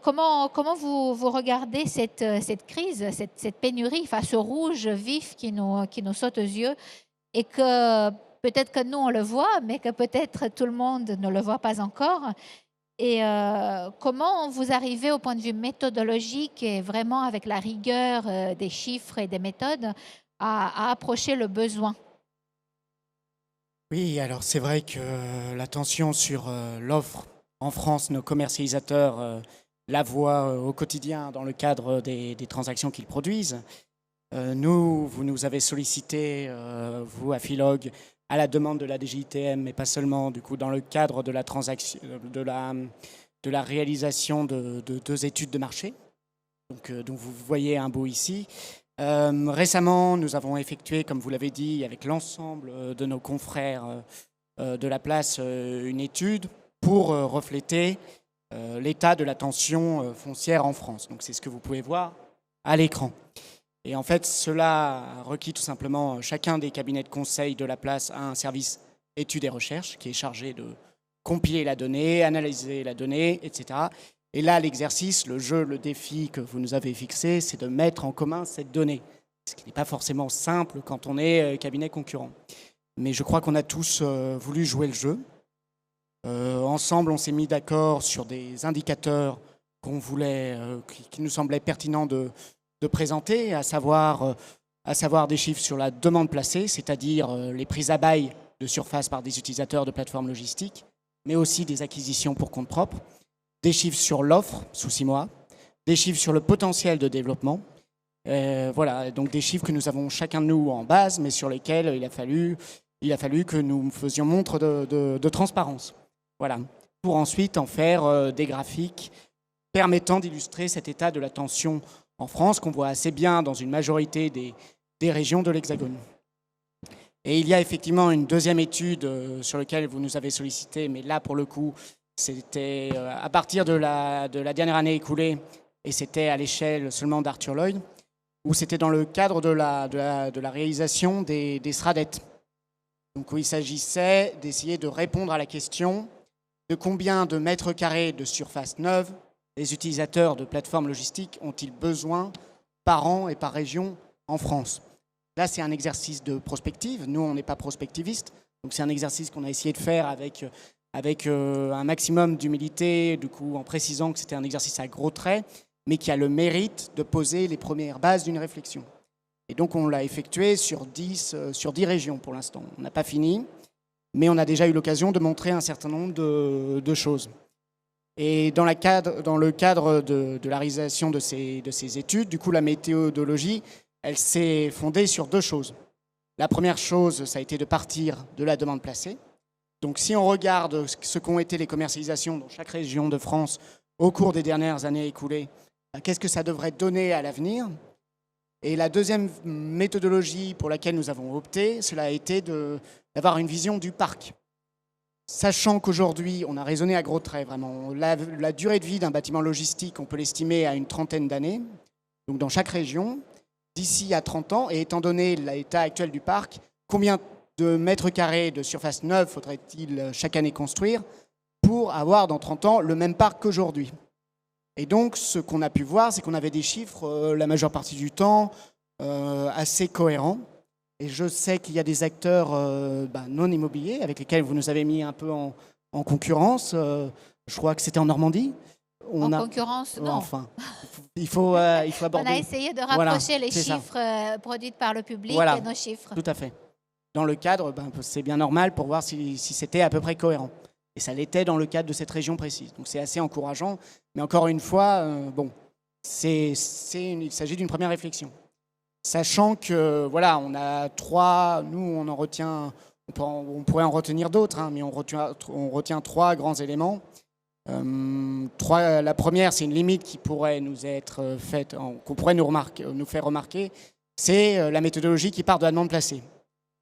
Comment vous regardez cette crise, cette pénurie, ce rouge vif qui nous saute aux yeux et que peut-être que nous on le voit, mais que peut-être tout le monde ne le voit pas encore. Et comment vous arrivez au point de vue méthodologique et vraiment avec la rigueur des chiffres et des méthodes à approcher le besoin? Oui, alors c'est vrai que l'attention sur l'offre en France, nos commercialisateurs la voient au quotidien dans le cadre des transactions qu'ils produisent. Vous nous avez sollicité, vous, Afilogue, à la demande de la DGITM, mais pas seulement, du coup, dans le cadre de la transaction, de la réalisation de 2 études de marché. Donc vous voyez un beau ici. Récemment, nous avons effectué, comme vous l'avez dit, avec l'ensemble de nos confrères de la place, une étude pour refléter l'état de la tension foncière en France. Donc c'est ce que vous pouvez voir à l'écran. Et en fait, cela a requis tout simplement, chacun des cabinets de conseil de la place a un service études et recherche qui est chargé de compiler la donnée, analyser la donnée, etc. Et là, l'exercice, le jeu, le défi que vous nous avez fixé, c'est de mettre en commun cette donnée. Ce qui n'est pas forcément simple quand on est cabinet concurrent. Mais je crois qu'on a tous voulu jouer le jeu. Ensemble, on s'est mis d'accord sur des indicateurs qu'on voulait, qui nous semblaient pertinents de présenter, à savoir des chiffres sur la demande placée, c'est-à-dire les prises à bail de surface par des utilisateurs de plateformes logistiques, mais aussi des acquisitions pour compte propre, des chiffres sur l'offre sous 6 mois, des chiffres sur le potentiel de développement. Voilà, donc des chiffres que nous avons chacun de nous en base, mais sur lesquels il a fallu que nous faisions montre de transparence. Voilà, pour ensuite en faire des graphiques permettant d'illustrer cet état de la tension en France, qu'on voit assez bien dans une majorité des régions de l'Hexagone. Et il y a effectivement une deuxième étude sur laquelle vous nous avez sollicité, mais là, pour le coup, c'était à partir de la dernière année écoulée, et c'était à l'échelle seulement d'Arthur Lloyd, où c'était dans le cadre de la réalisation des SRADET. Donc, où il s'agissait d'essayer de répondre à la question de combien de mètres carrés de surface neuve les utilisateurs de plateformes logistiques ont-ils besoin par an et par région en France. Là, c'est un exercice de prospective. Nous, on n'est pas prospectivistes. Donc, c'est un exercice qu'on a essayé de faire avec un maximum d'humilité, du coup, en précisant que c'était un exercice à gros traits, mais qui a le mérite de poser les premières bases d'une réflexion. Et donc, on l'a effectué sur 10 régions pour l'instant. On n'a pas fini, mais on a déjà eu l'occasion de montrer un certain nombre de choses. Et dans le cadre de la réalisation de ces études, du coup, la méthodologie, elle s'est fondée sur 2 choses. La première chose, ça a été de partir de la demande placée. Donc, si on regarde ce qu'ont été les commercialisations dans chaque région de France au cours des dernières années écoulées, qu'est-ce que ça devrait donner à l'avenir ? Et la deuxième méthodologie pour laquelle nous avons opté, cela a été d'avoir une vision du parc. Sachant qu'aujourd'hui, on a raisonné à gros traits, vraiment. La durée de vie d'un bâtiment logistique, on peut l'estimer à une 30aine d'années, donc dans chaque région, d'ici à 30 ans, et étant donné l'état actuel du parc, combien de mètres carrés de surface neuve faudrait-il chaque année construire pour avoir dans 30 ans le même parc qu'aujourd'hui ? Et donc, ce qu'on a pu voir, c'est qu'on avait des chiffres, la majeure partie du temps, assez cohérents. Et je sais qu'il y a des acteurs non immobiliers avec lesquels vous nous avez mis un peu en concurrence. Je crois que c'était en Normandie. Concurrence, non. Enfin, il faut aborder. On a essayé de rapprocher les chiffres produits par le public et nos chiffres. Tout à fait. Dans le cadre, c'est bien normal pour voir si c'était à peu près cohérent. Et ça l'était dans le cadre de cette région précise. Donc c'est assez encourageant. Mais encore une fois, il s'agit d'une première réflexion. Sachant que, voilà, on a 3, nous on en retient, on pourrait en retenir d'autres, mais on retient 3 grands éléments. La première, c'est une limite qui pourrait nous être faite, qu'on pourrait nous faire remarquer, c'est la méthodologie qui part de la demande placée.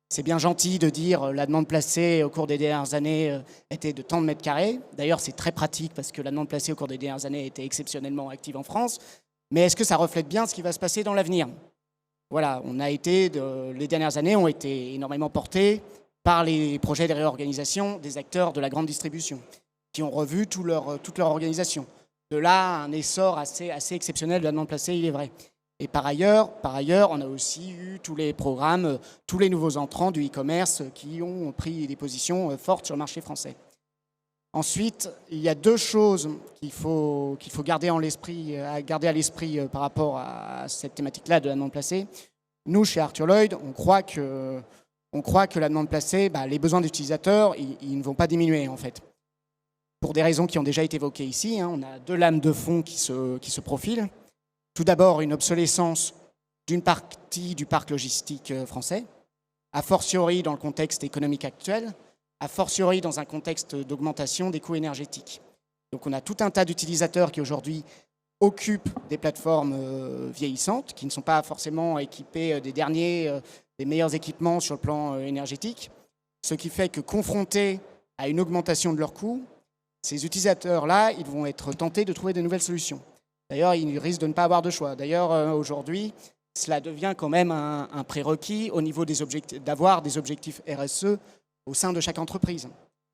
C'est bien gentil de dire la demande placée au cours des dernières années était de tant de mètres carrés. D'ailleurs, c'est très pratique parce que la demande placée au cours des dernières années était exceptionnellement active en France. Mais est-ce que ça reflète bien ce qui va se passer dans l'avenir ? Voilà, les dernières années ont été énormément portées par les projets de réorganisation des acteurs de la grande distribution, qui ont revu toute leur organisation. De là, un essor assez exceptionnel de la demande placée, il est vrai. Et par ailleurs, on a aussi eu tous les programmes, tous les nouveaux entrants du e-commerce qui ont pris des positions fortes sur le marché français. Ensuite, il y a 2 choses qu'il faut garder à l'esprit par rapport à cette thématique-là de la demande placée. Nous, chez Arthur Lloyd, on croit que la demande placée, les besoins d'utilisateurs, ils ne vont pas diminuer en fait. Pour des raisons qui ont déjà été évoquées ici, on a 2 lames de fond qui se profilent. Tout d'abord, une obsolescence d'une partie du parc logistique français, a fortiori dans le contexte économique actuel, a fortiori dans un contexte d'augmentation des coûts énergétiques. Donc on a tout un tas d'utilisateurs qui aujourd'hui occupent des plateformes vieillissantes, qui ne sont pas forcément équipées des meilleurs équipements sur le plan énergétique, ce qui fait que confrontés à une augmentation de leurs coûts, ces utilisateurs-là, ils vont être tentés de trouver de nouvelles solutions. D'ailleurs, ils risquent de ne pas avoir de choix. D'ailleurs, aujourd'hui, cela devient quand même un prérequis au niveau d'avoir des objectifs RSE au sein de chaque entreprise.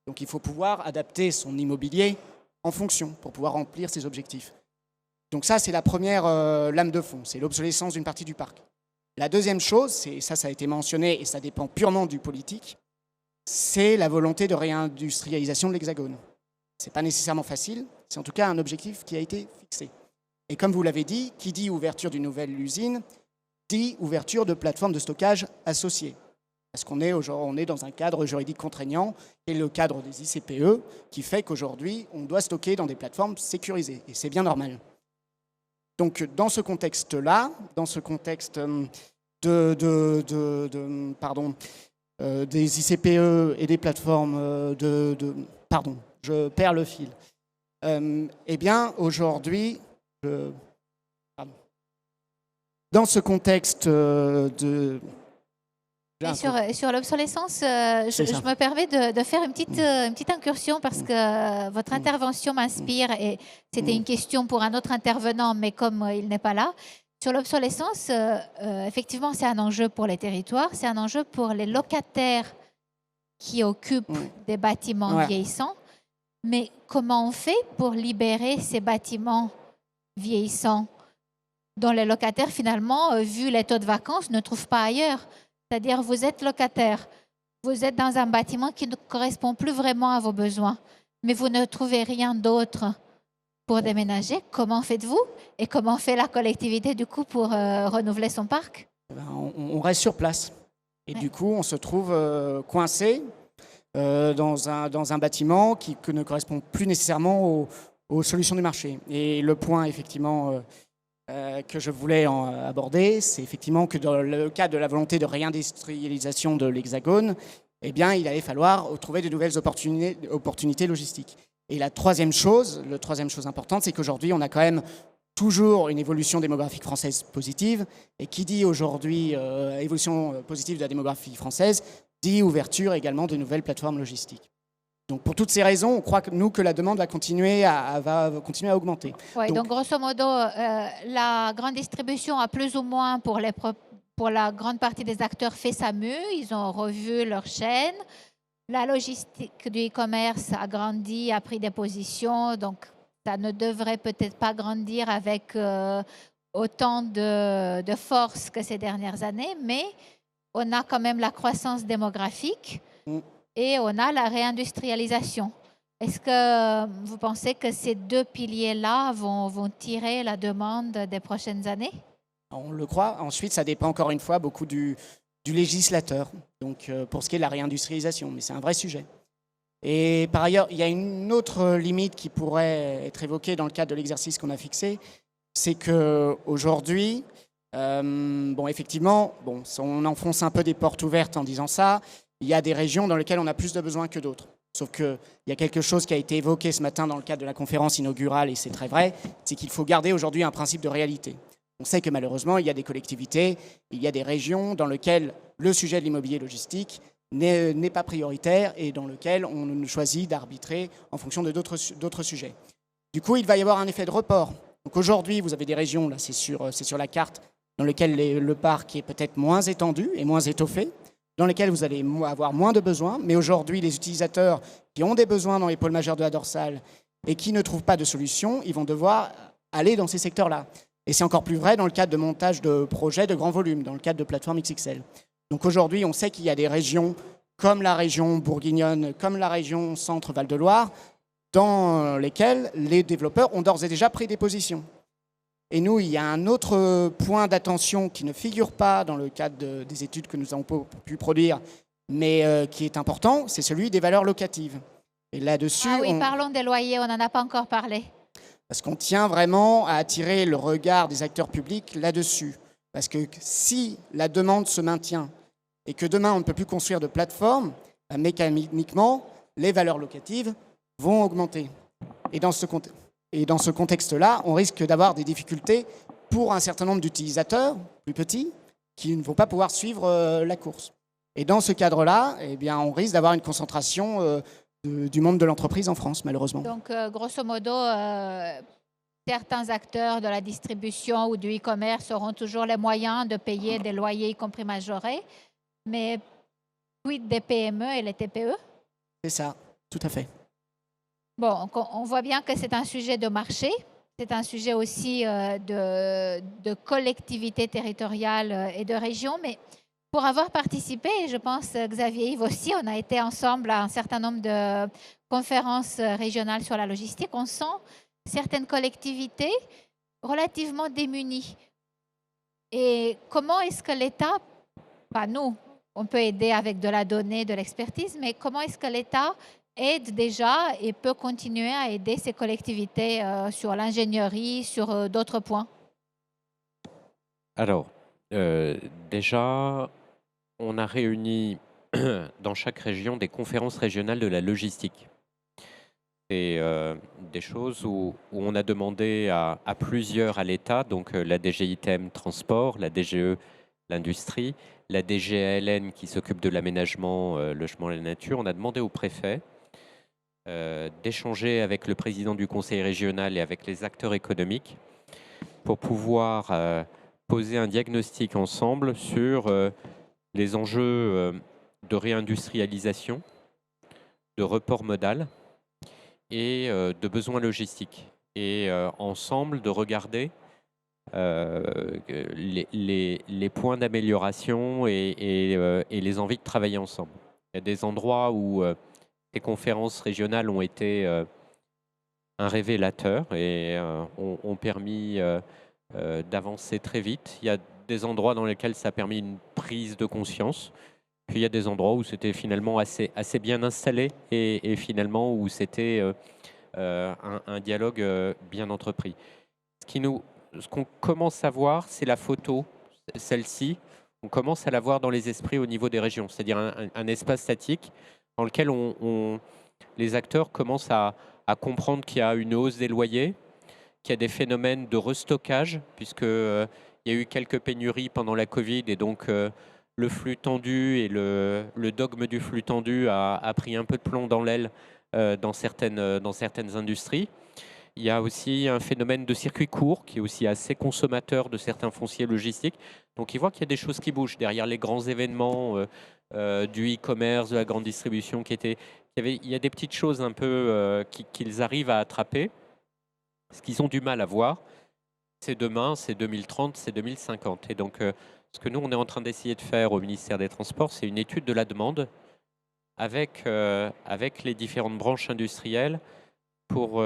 Donc, il faut pouvoir adapter son immobilier en fonction pour pouvoir remplir ses objectifs. Donc ça, c'est la première lame de fond, c'est l'obsolescence d'une partie du parc. La deuxième chose, ça a été mentionné et ça dépend purement du politique, c'est la volonté de réindustrialisation de l'Hexagone. Ce n'est pas nécessairement facile, c'est en tout cas un objectif qui a été fixé. Et comme vous l'avez dit, qui dit ouverture d'une nouvelle usine, dit ouverture de plateformes de stockage associées. Parce qu'on est dans un cadre juridique contraignant, qui est le cadre des ICPE, qui fait qu'aujourd'hui, on doit stocker dans des plateformes sécurisées. Et c'est bien normal. Donc, dans ce contexte-là, dans ce contexte des ICPE et des plateformes Pardon, je perds le fil. Eh bien, aujourd'hui... Dans ce contexte sur l'obsolescence, je me permets de faire une petite incursion parce que votre intervention m'inspire et c'était une question pour un autre intervenant, mais comme il n'est pas là. Sur l'obsolescence, effectivement, c'est un enjeu pour les territoires, c'est un enjeu pour les locataires qui occupent des bâtiments vieillissants. Mais comment on fait pour libérer ces bâtiments vieillissants dont les locataires, finalement, vu les taux de vacances, ne trouvent pas ailleurs. C'est-à-dire, vous êtes locataire, vous êtes dans un bâtiment qui ne correspond plus vraiment à vos besoins, mais vous ne trouvez rien d'autre pour déménager. Comment faites-vous? Et comment fait la collectivité, du coup, pour renouveler son parc? On reste sur place. Et Ouais. du coup, on se trouve coincé dans un bâtiment qui ne correspond plus nécessairement aux solutions du marché. Et le point, effectivement, que je voulais aborder, c'est effectivement que dans le cadre de la volonté de réindustrialisation de l'Hexagone, eh bien, il allait falloir trouver de nouvelles opportunités logistiques. Et la troisième chose importante, c'est qu'aujourd'hui, on a quand même toujours une évolution démographique française positive. Et qui dit aujourd'hui évolution positive de la démographie française, dit ouverture également de nouvelles plateformes logistiques. Donc pour toutes ces raisons, on croit que la demande va continuer à augmenter. Oui, donc grosso modo, la grande distribution a plus ou moins pour la grande partie des acteurs fait sa mue. Ils ont revu leur chaîne. La logistique du e-commerce a grandi, a pris des positions. Donc ça ne devrait peut-être pas grandir avec autant de force que ces dernières années, mais on a quand même la croissance démographique et on a la réindustrialisation. Est-ce que vous pensez que ces deux piliers-là vont tirer la demande des prochaines années? On le croit. Ensuite, ça dépend encore une fois beaucoup du législateur, donc pour ce qui est de la réindustrialisation, mais c'est un vrai sujet. Et par ailleurs, il y a une autre limite qui pourrait être évoquée dans le cadre de l'exercice qu'on a fixé, c'est qu'aujourd'hui, effectivement, on enfonce un peu des portes ouvertes en disant ça, il y a des régions dans lesquelles on a plus de besoins que d'autres. Sauf qu'il y a quelque chose qui a été évoqué ce matin dans le cadre de la conférence inaugurale, et c'est très vrai, c'est qu'il faut garder aujourd'hui un principe de réalité. On sait que malheureusement, il y a des collectivités, il y a des régions dans lesquelles le sujet de l'immobilier logistique n'est pas prioritaire et dans lequel on choisit d'arbitrer en fonction de d'autres sujets. Du coup, il va y avoir un effet de report. Donc aujourd'hui, vous avez des régions, là c'est sur la carte, dans lesquelles le parc est peut-être moins étendu et moins étoffé, dans lesquelles vous allez avoir moins de besoins, mais aujourd'hui, les utilisateurs qui ont des besoins dans les pôles majeurs de la dorsale et qui ne trouvent pas de solution, ils vont devoir aller dans ces secteurs-là. Et c'est encore plus vrai dans le cadre de montage de projets de grand volume, dans le cadre de plateformes XXL. Donc aujourd'hui, on sait qu'il y a des régions comme la région bourguignonne, comme la région Centre-Val de Loire, dans lesquelles les développeurs ont d'ores et déjà pris des positions. Et nous, il y a un autre point d'attention qui ne figure pas dans le cadre des études que nous avons pu produire, mais qui est important, c'est celui des valeurs locatives. Et là-dessus, parlons des loyers, on n'en a pas encore parlé. Parce qu'on tient vraiment à attirer le regard des acteurs publics là-dessus. Parce que si la demande se maintient et que demain on ne peut plus construire de plateforme, mécaniquement, les valeurs locatives vont augmenter. Et dans ce contexte-là, on risque d'avoir des difficultés pour un certain nombre d'utilisateurs plus petits qui ne vont pas pouvoir suivre la course. Et dans ce cadre-là, eh bien, on risque d'avoir une concentration du monde de l'entreprise en France, malheureusement. Donc, grosso modo, certains acteurs de la distribution ou du e-commerce auront toujours les moyens de payer des loyers, y compris majorés, mais quid des PME et les TPE? C'est ça, tout à fait. Bon, on voit bien que c'est un sujet de marché, c'est un sujet aussi de collectivité territoriale et de région, mais pour avoir participé, je pense, Xavier Yves aussi, on a été ensemble à un certain nombre de conférences régionales sur la logistique. On sent certaines collectivités relativement démunies. Et comment est-ce que l'État, pas nous, on peut aider avec de la donnée, de l'expertise, mais comment est-ce que l'État aide déjà et peut continuer à aider ces collectivités sur l'ingénierie, sur d'autres points? Alors, déjà, on a réuni dans chaque région des conférences régionales de la logistique. C'est des choses où on a demandé à plusieurs à l'État, donc la DGITM Transport, la DGE l'Industrie, la DGALN qui s'occupe de l'aménagement, logement et la nature. On a demandé au préfet d'échanger avec le président du conseil régional et avec les acteurs économiques pour pouvoir poser un diagnostic ensemble sur les enjeux de réindustrialisation, de report modal et de besoins logistiques. Et ensemble, de regarder les points d'amélioration et les envies de travailler ensemble. Il y a des endroits où ces conférences régionales ont été un révélateur et ont permis d'avancer très vite. Il y a des endroits dans lesquels ça a permis une prise de conscience. Puis il y a des endroits où c'était finalement assez bien installé et finalement où c'était un dialogue bien entrepris. Ce qu'on commence à voir, c'est la photo, celle-ci. On commence à la voir dans les esprits au niveau des régions, c'est-à-dire un espace statique dans lequel les acteurs commencent à comprendre qu'il y a une hausse des loyers, qu'il y a des phénomènes de restockage, puisque il y a eu quelques pénuries pendant la Covid et donc le flux tendu et le dogme du flux tendu a pris un peu de plomb dans l'aile dans certaines industries. Il y a aussi un phénomène de circuit court qui est aussi assez consommateur de certains fonciers logistiques. Donc, il voit qu'il y a des choses qui bougent derrière les grands événements du e-commerce, de la grande distribution. Il y a des petites choses un peu qu'ils arrivent à attraper. Ce qu'ils ont du mal à voir, c'est demain, c'est 2030, c'est 2050. Et donc, ce que nous, on est en train d'essayer de faire au ministère des Transports, c'est une étude de la demande avec les différentes branches industrielles pour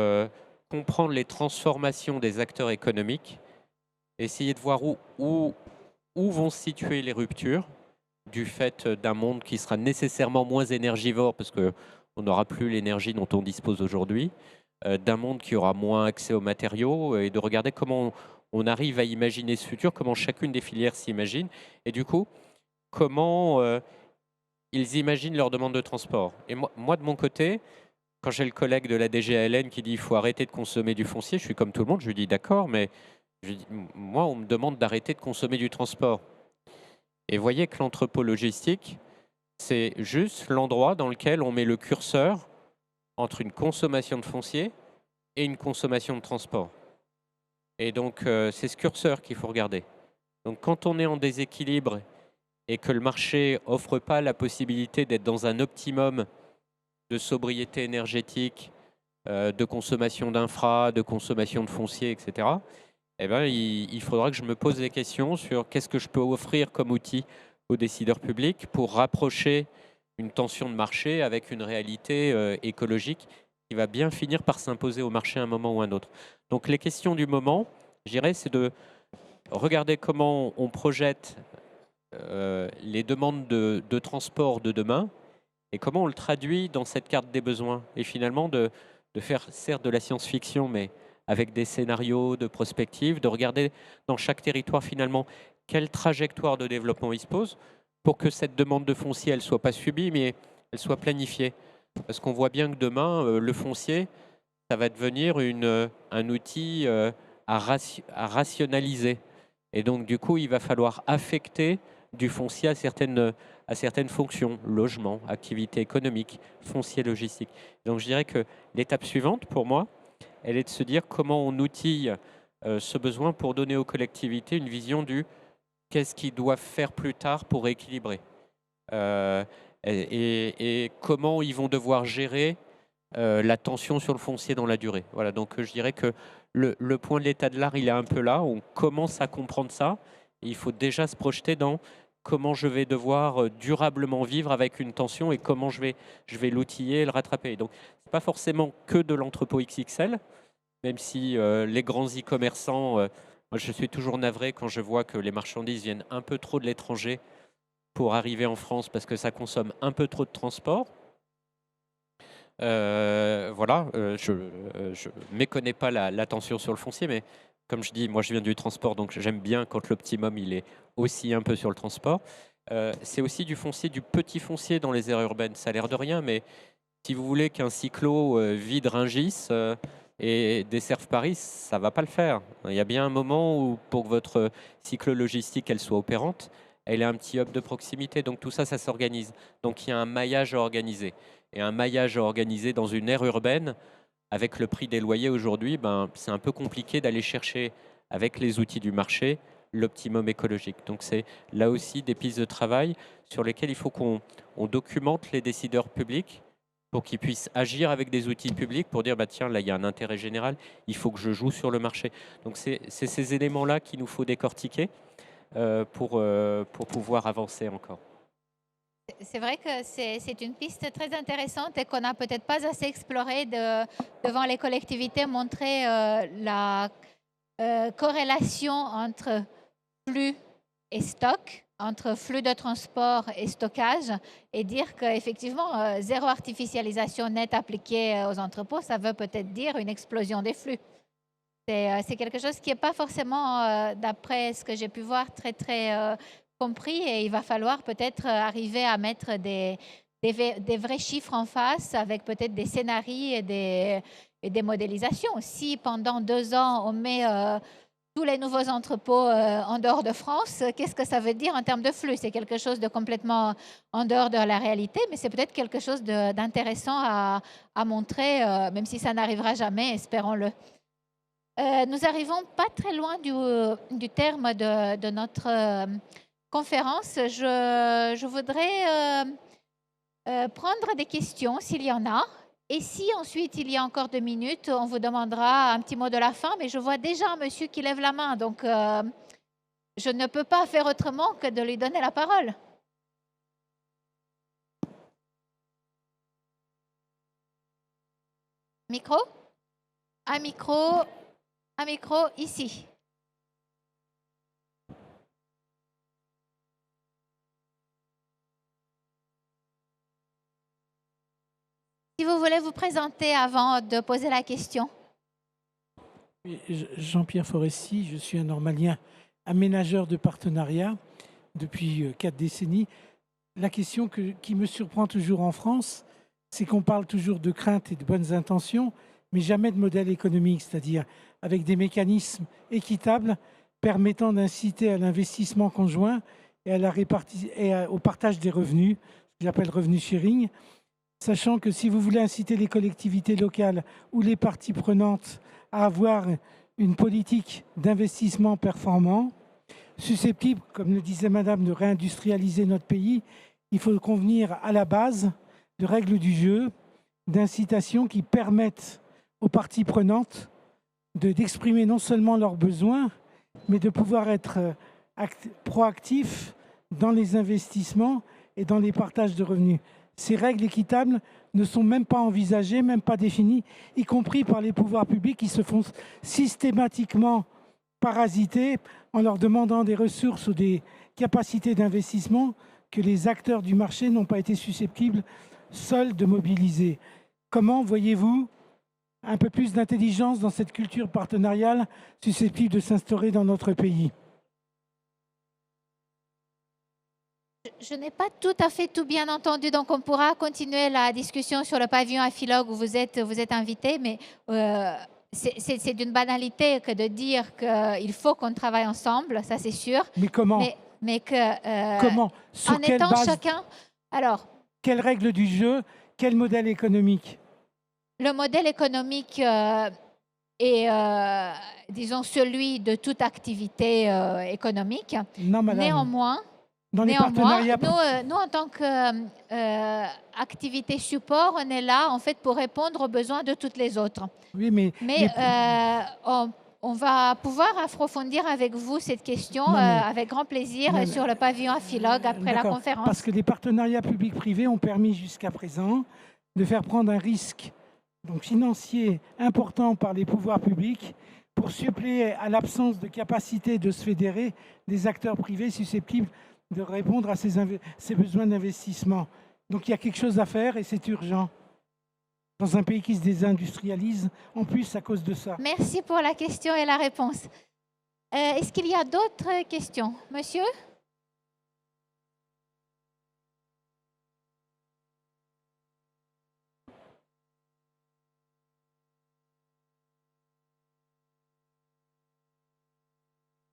comprendre les transformations des acteurs économiques, essayer de voir où vont se situer les ruptures du fait d'un monde qui sera nécessairement moins énergivore parce qu'on n'aura plus l'énergie dont on dispose aujourd'hui, d'un monde qui aura moins accès aux matériaux et de regarder comment on arrive à imaginer ce futur, comment chacune des filières s'imagine et du coup, comment ils imaginent leur demande de transport. Et moi de mon côté, quand j'ai le collègue de la DGALN qui dit qu'il faut arrêter de consommer du foncier, je suis comme tout le monde, je lui dis d'accord, mais moi, on me demande d'arrêter de consommer du transport. Et voyez que l'entrepôt logistique, c'est juste l'endroit dans lequel on met le curseur entre une consommation de foncier et une consommation de transport. Et donc, c'est ce curseur qu'il faut regarder. Donc, quand on est en déséquilibre et que le marché offre pas la possibilité d'être dans un optimum de sobriété énergétique, de consommation d'infra, de consommation de foncier, etc., eh ben, il faudra que je me pose des questions sur qu'est-ce que je peux offrir comme outil aux décideurs publics pour rapprocher une tension de marché avec une réalité écologique qui va bien finir par s'imposer au marché à un moment ou à un autre. Donc les questions du moment, je dirais, c'est de regarder comment on projette les demandes de transport de demain et comment on le traduit dans cette carte des besoins. Et finalement, de faire certes de la science-fiction, mais avec des scénarios de prospective, de regarder dans chaque territoire finalement quelle trajectoire de développement il se pose pour que cette demande de foncier, elle ne soit pas subie, mais elle soit planifiée. Parce qu'on voit bien que demain, le foncier, ça va devenir un outil à rationaliser. Et donc, du coup, il va falloir affecter du foncier à certaines fonctions, logement, activité économique, foncier, logistique. Donc, je dirais que l'étape suivante, pour moi, elle est de se dire comment on outille ce besoin pour donner aux collectivités une vision du qu'est-ce qu'ils doivent faire plus tard pour équilibrer. Et comment ils vont devoir gérer la tension sur le foncier dans la durée. Voilà, donc je dirais que le point de l'état de l'art, il est un peu là. On commence à comprendre ça. Et il faut déjà se projeter dans comment je vais devoir durablement vivre avec une tension et comment je vais l'outiller et le rattraper. Donc, ce n'est pas forcément que de l'entrepôt XXL, même si les grands e-commerçants, moi je suis toujours navré quand je vois que les marchandises viennent un peu trop de l'étranger pour arriver en France parce que ça consomme un peu trop de transport. Voilà, je ne méconnais pas la tension sur le foncier, mais comme je dis, moi je viens du transport, donc j'aime bien quand l'optimum il est aussi un peu sur le transport. C'est aussi du foncier, du petit foncier dans les aires urbaines. Ça a l'air de rien, mais si vous voulez qu'un cyclo vide Rungis et desserve Paris, ça ne va pas le faire. Il y a bien un moment où pour que votre cyclo logistique elle soit opérante, elle est un petit hub de proximité. Donc tout ça, ça s'organise. Donc il y a un maillage à organiser. Et un maillage à organiser dans une aire urbaine, avec le prix des loyers aujourd'hui, ben, c'est un peu compliqué d'aller chercher, avec les outils du marché, l'optimum écologique. Donc c'est là aussi des pistes de travail sur lesquelles il faut qu'on documente les décideurs publics pour qu'ils puissent agir avec des outils publics pour dire, bah, tiens, là, il y a un intérêt général, il faut que je joue sur le marché. Donc, c'est ces éléments-là qu'il nous faut décortiquer pour pouvoir avancer encore. C'est vrai que c'est une piste très intéressante et qu'on n'a peut-être pas assez explorée devant les collectivités, montrer la corrélation entre flux et stock, entre flux de transport et stockage, et dire qu'effectivement, zéro artificialisation nette appliquée aux entrepôts, ça veut peut-être dire une explosion des flux. C'est quelque chose qui n'est pas forcément, d'après ce que j'ai pu voir, très compris, et il va falloir peut-être arriver à mettre des vrais chiffres en face avec peut-être des scénarios et des modélisations. Si pendant 2 ans, on met tous les nouveaux entrepôts en dehors de France, qu'est-ce que ça veut dire en termes de flux? C'est quelque chose de complètement en dehors de la réalité, mais c'est peut-être quelque chose d'intéressant à montrer, même si ça n'arrivera jamais, espérons-le. Nous arrivons pas très loin du terme de notre conférence. Je voudrais prendre des questions s'il y en a. Et si ensuite il y a encore 2 minutes, on vous demandera un petit mot de la fin. Mais je vois déjà un monsieur qui lève la main, donc je ne peux pas faire autrement que de lui donner la parole. Micro? Un micro ici. Si vous voulez vous présenter avant de poser la question. Jean-Pierre Foresti, je suis un normalien aménageur de partenariat depuis 4 décennies. La question qui me surprend toujours en France, c'est qu'on parle toujours de craintes et de bonnes intentions, mais jamais de modèle économique, c'est-à-dire avec des mécanismes équitables permettant d'inciter à l'investissement conjoint et à la au partage des revenus, ce que j'appelle revenu sharing, sachant que si vous voulez inciter les collectivités locales ou les parties prenantes à avoir une politique d'investissement performant, susceptible, comme le disait Madame, de réindustrialiser notre pays, il faut convenir à la base de règles du jeu, d'incitations qui permettent aux parties prenantes d'exprimer non seulement leurs besoins, mais de pouvoir être proactifs dans les investissements et dans les partages de revenus. Ces règles équitables ne sont même pas envisagées, même pas définies, y compris par les pouvoirs publics qui se font systématiquement parasiter en leur demandant des ressources ou des capacités d'investissement que les acteurs du marché n'ont pas été susceptibles seuls de mobiliser. Comment voyez-vous un peu plus d'intelligence dans cette culture partenariale susceptible de s'instaurer dans notre pays? Je n'ai pas tout à fait tout bien entendu, donc on pourra continuer la discussion sur le pavillon à Philog où vous êtes invité, mais c'est d'une banalité que de dire qu'il faut qu'on travaille ensemble, ça c'est sûr. Mais comment? Mais que comment? Sur en quelle étant base? chacun. Alors, quelles règles du jeu? Quel modèle économique? Le modèle économique est, disons, celui de toute activité économique. Non, madame. Néanmoins, dans les partenariats... nous, en tant qu'activité support, on est là en fait pour répondre aux besoins de toutes les autres. Oui, mais on va pouvoir approfondir avec vous cette question avec grand plaisir sur le pavillon à Philog après la conférence. Parce que les partenariats publics-privés ont permis jusqu'à présent de faire prendre un risque financier important par les pouvoirs publics pour suppléer à l'absence de capacité de se fédérer des acteurs privés susceptibles de répondre à ces besoins d'investissement. Donc il y a quelque chose à faire et c'est urgent. Dans un pays qui se désindustrialise, en plus à cause de ça. Merci pour la question et la réponse. Est-ce qu'il y a d'autres questions? Monsieur?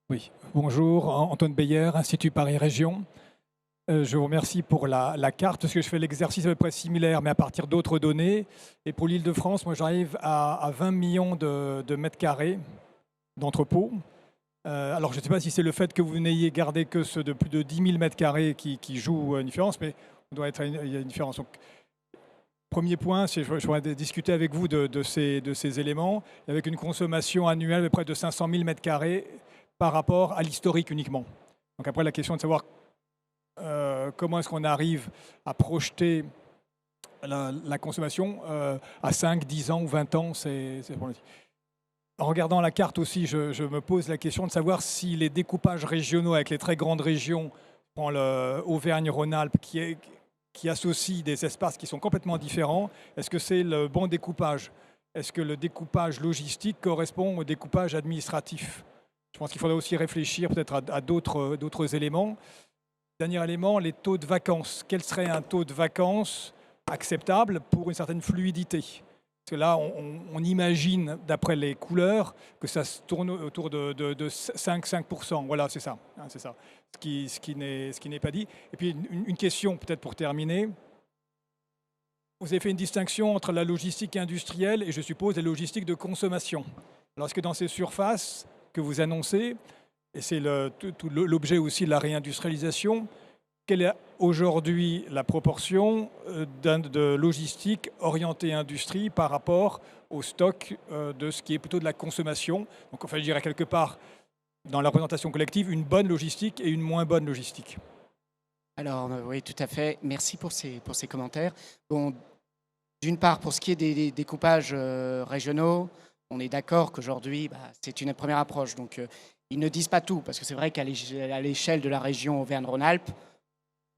Oui, bonjour, Antoine Beyer, Institut Paris Région. Je vous remercie pour la carte, parce que je fais l'exercice à peu près similaire, mais à partir d'autres données. Et pour l'Île-de-France, moi j'arrive à 20 millions de mètres carrés d'entrepôts. Alors je ne sais pas si c'est le fait que vous n'ayez gardé que ceux de plus de 10 000 mètres carrés qui jouent une différence, mais il y a une différence. Donc, Premier point, je voudrais discuter avec vous de ces éléments, avec une consommation annuelle de près de 500 000 m² par rapport à l'historique uniquement. Donc après, la question de savoir comment est-ce qu'on arrive à projeter la consommation à 5, 10 ans ou 20 ans, c'est problématique. En regardant la carte aussi, je me pose la question de savoir si les découpages régionaux avec les très grandes régions, l'Auvergne-Rhône-Alpes, qui associent des espaces qui sont complètement différents, est-ce que c'est le bon découpage? Est-ce que le découpage logistique correspond au découpage administratif? Je pense qu'il faudrait aussi réfléchir peut-être à d'autres éléments. Dernier élément, les taux de vacances. Quel serait un taux de vacances acceptable pour une certaine fluidité? Parce que là, on imagine, d'après les couleurs, que ça se tourne autour de 5%. Voilà, c'est ça. Hein, c'est ça. Ce qui n'est pas dit. Et puis, une question, peut-être pour terminer. Vous avez fait une distinction entre la logistique industrielle et, je suppose, la logistique de consommation. Alors, est-ce que dans ces surfaces que vous annoncez, et c'est l'objet aussi de la réindustrialisation, quelle est aujourd'hui la proportion de logistique orientée industrie par rapport au stock de ce qui est plutôt de la consommation? Donc, enfin, je dirais quelque part, dans la représentation collective, une bonne logistique et une moins bonne logistique. Alors, oui, tout à fait. Merci pour ces commentaires. Bon, d'une part, pour ce qui est des découpages régionaux, on est d'accord qu'aujourd'hui, c'est une première approche. Donc, ils ne disent pas tout, parce que c'est vrai qu'à l'échelle de la région Auvergne-Rhône-Alpes,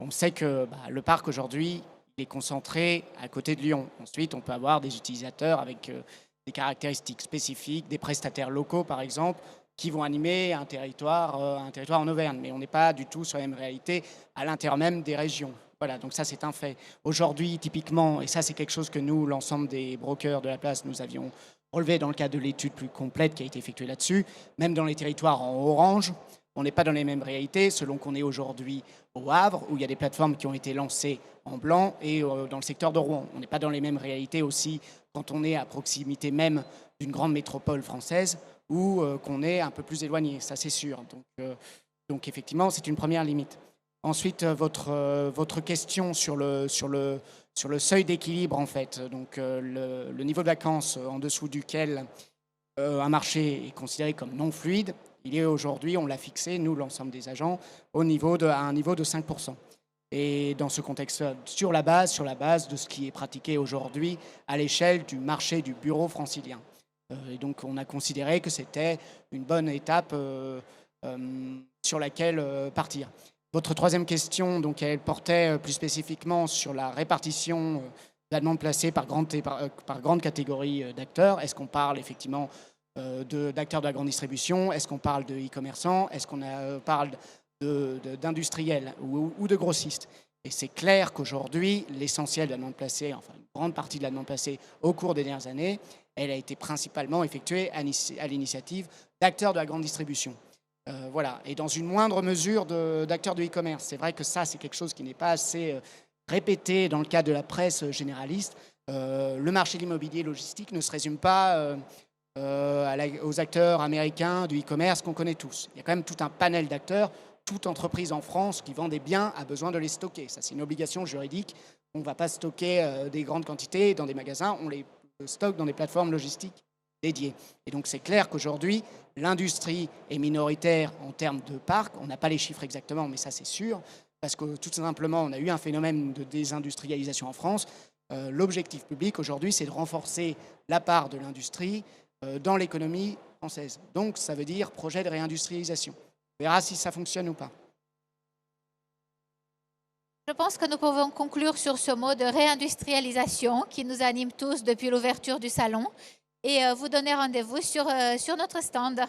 on sait que le parc aujourd'hui, il est concentré à côté de Lyon. Ensuite, on peut avoir des utilisateurs avec des caractéristiques spécifiques, des prestataires locaux, par exemple, qui vont animer un territoire en Auvergne. Mais on n'est pas du tout sur la même réalité à l'intérieur même des régions. Voilà, donc ça, c'est un fait. Aujourd'hui, typiquement, et ça, c'est quelque chose que nous, l'ensemble des brokers de la place, nous avions relevé dans le cadre de l'étude plus complète qui a été effectuée là-dessus, même dans les territoires en orange, on n'est pas dans les mêmes réalités, selon qu'on est aujourd'hui au Havre, où il y a des plateformes qui ont été lancées en blanc, et dans le secteur de Rouen. On n'est pas dans les mêmes réalités aussi quand on est à proximité même d'une grande métropole française, ou qu'on est un peu plus éloigné, ça c'est sûr. Donc effectivement, c'est une première limite. Ensuite, votre question sur le seuil d'équilibre, en fait, donc le niveau de vacances en dessous duquel un marché est considéré comme non fluide, il est aujourd'hui, on l'a fixé, nous, l'ensemble des agents, à un niveau de 5%. Et dans ce contexte, sur la base de ce qui est pratiqué aujourd'hui à l'échelle du marché du bureau francilien. Et donc, on a considéré que c'était une bonne étape sur laquelle partir. Votre troisième question, donc, elle portait plus spécifiquement sur la répartition de la demande placée par grande catégorie d'acteurs. Est-ce qu'on parle effectivement d'acteurs de la grande distribution? Est-ce qu'on parle de e-commerçants? Est-ce qu'on parle d'industriels ou de grossistes? Et c'est clair qu'aujourd'hui, l'essentiel de la demande placée, enfin une grande partie de la demande placée au cours des dernières années, elle a été principalement effectuée à l'initiative d'acteurs de la grande distribution. Voilà. Et dans une moindre mesure d'acteurs de e-commerce. C'est vrai que ça, c'est quelque chose qui n'est pas assez répété dans le cadre de la presse généraliste. Le marché de l'immobilier logistique ne se résume pas aux acteurs américains du e-commerce qu'on connaît tous. Il y a quand même tout un panel d'acteurs. Toute entreprise en France qui vend des biens a besoin de les stocker. Ça, c'est une obligation juridique. On ne va pas stocker des grandes quantités dans des magasins. On les stocke dans des plateformes logistiques dédiées. Et donc, c'est clair qu'aujourd'hui, l'industrie est minoritaire en termes de parc. On n'a pas les chiffres exactement, mais ça, c'est sûr. Parce que tout simplement, on a eu un phénomène de désindustrialisation en France. L'objectif public aujourd'hui, c'est de renforcer la part de l'industrie dans l'économie française. Donc, ça veut dire projet de réindustrialisation. On verra si ça fonctionne ou pas. Je pense que nous pouvons conclure sur ce mot de réindustrialisation qui nous anime tous depuis l'ouverture du salon et vous donner rendez-vous sur notre stand.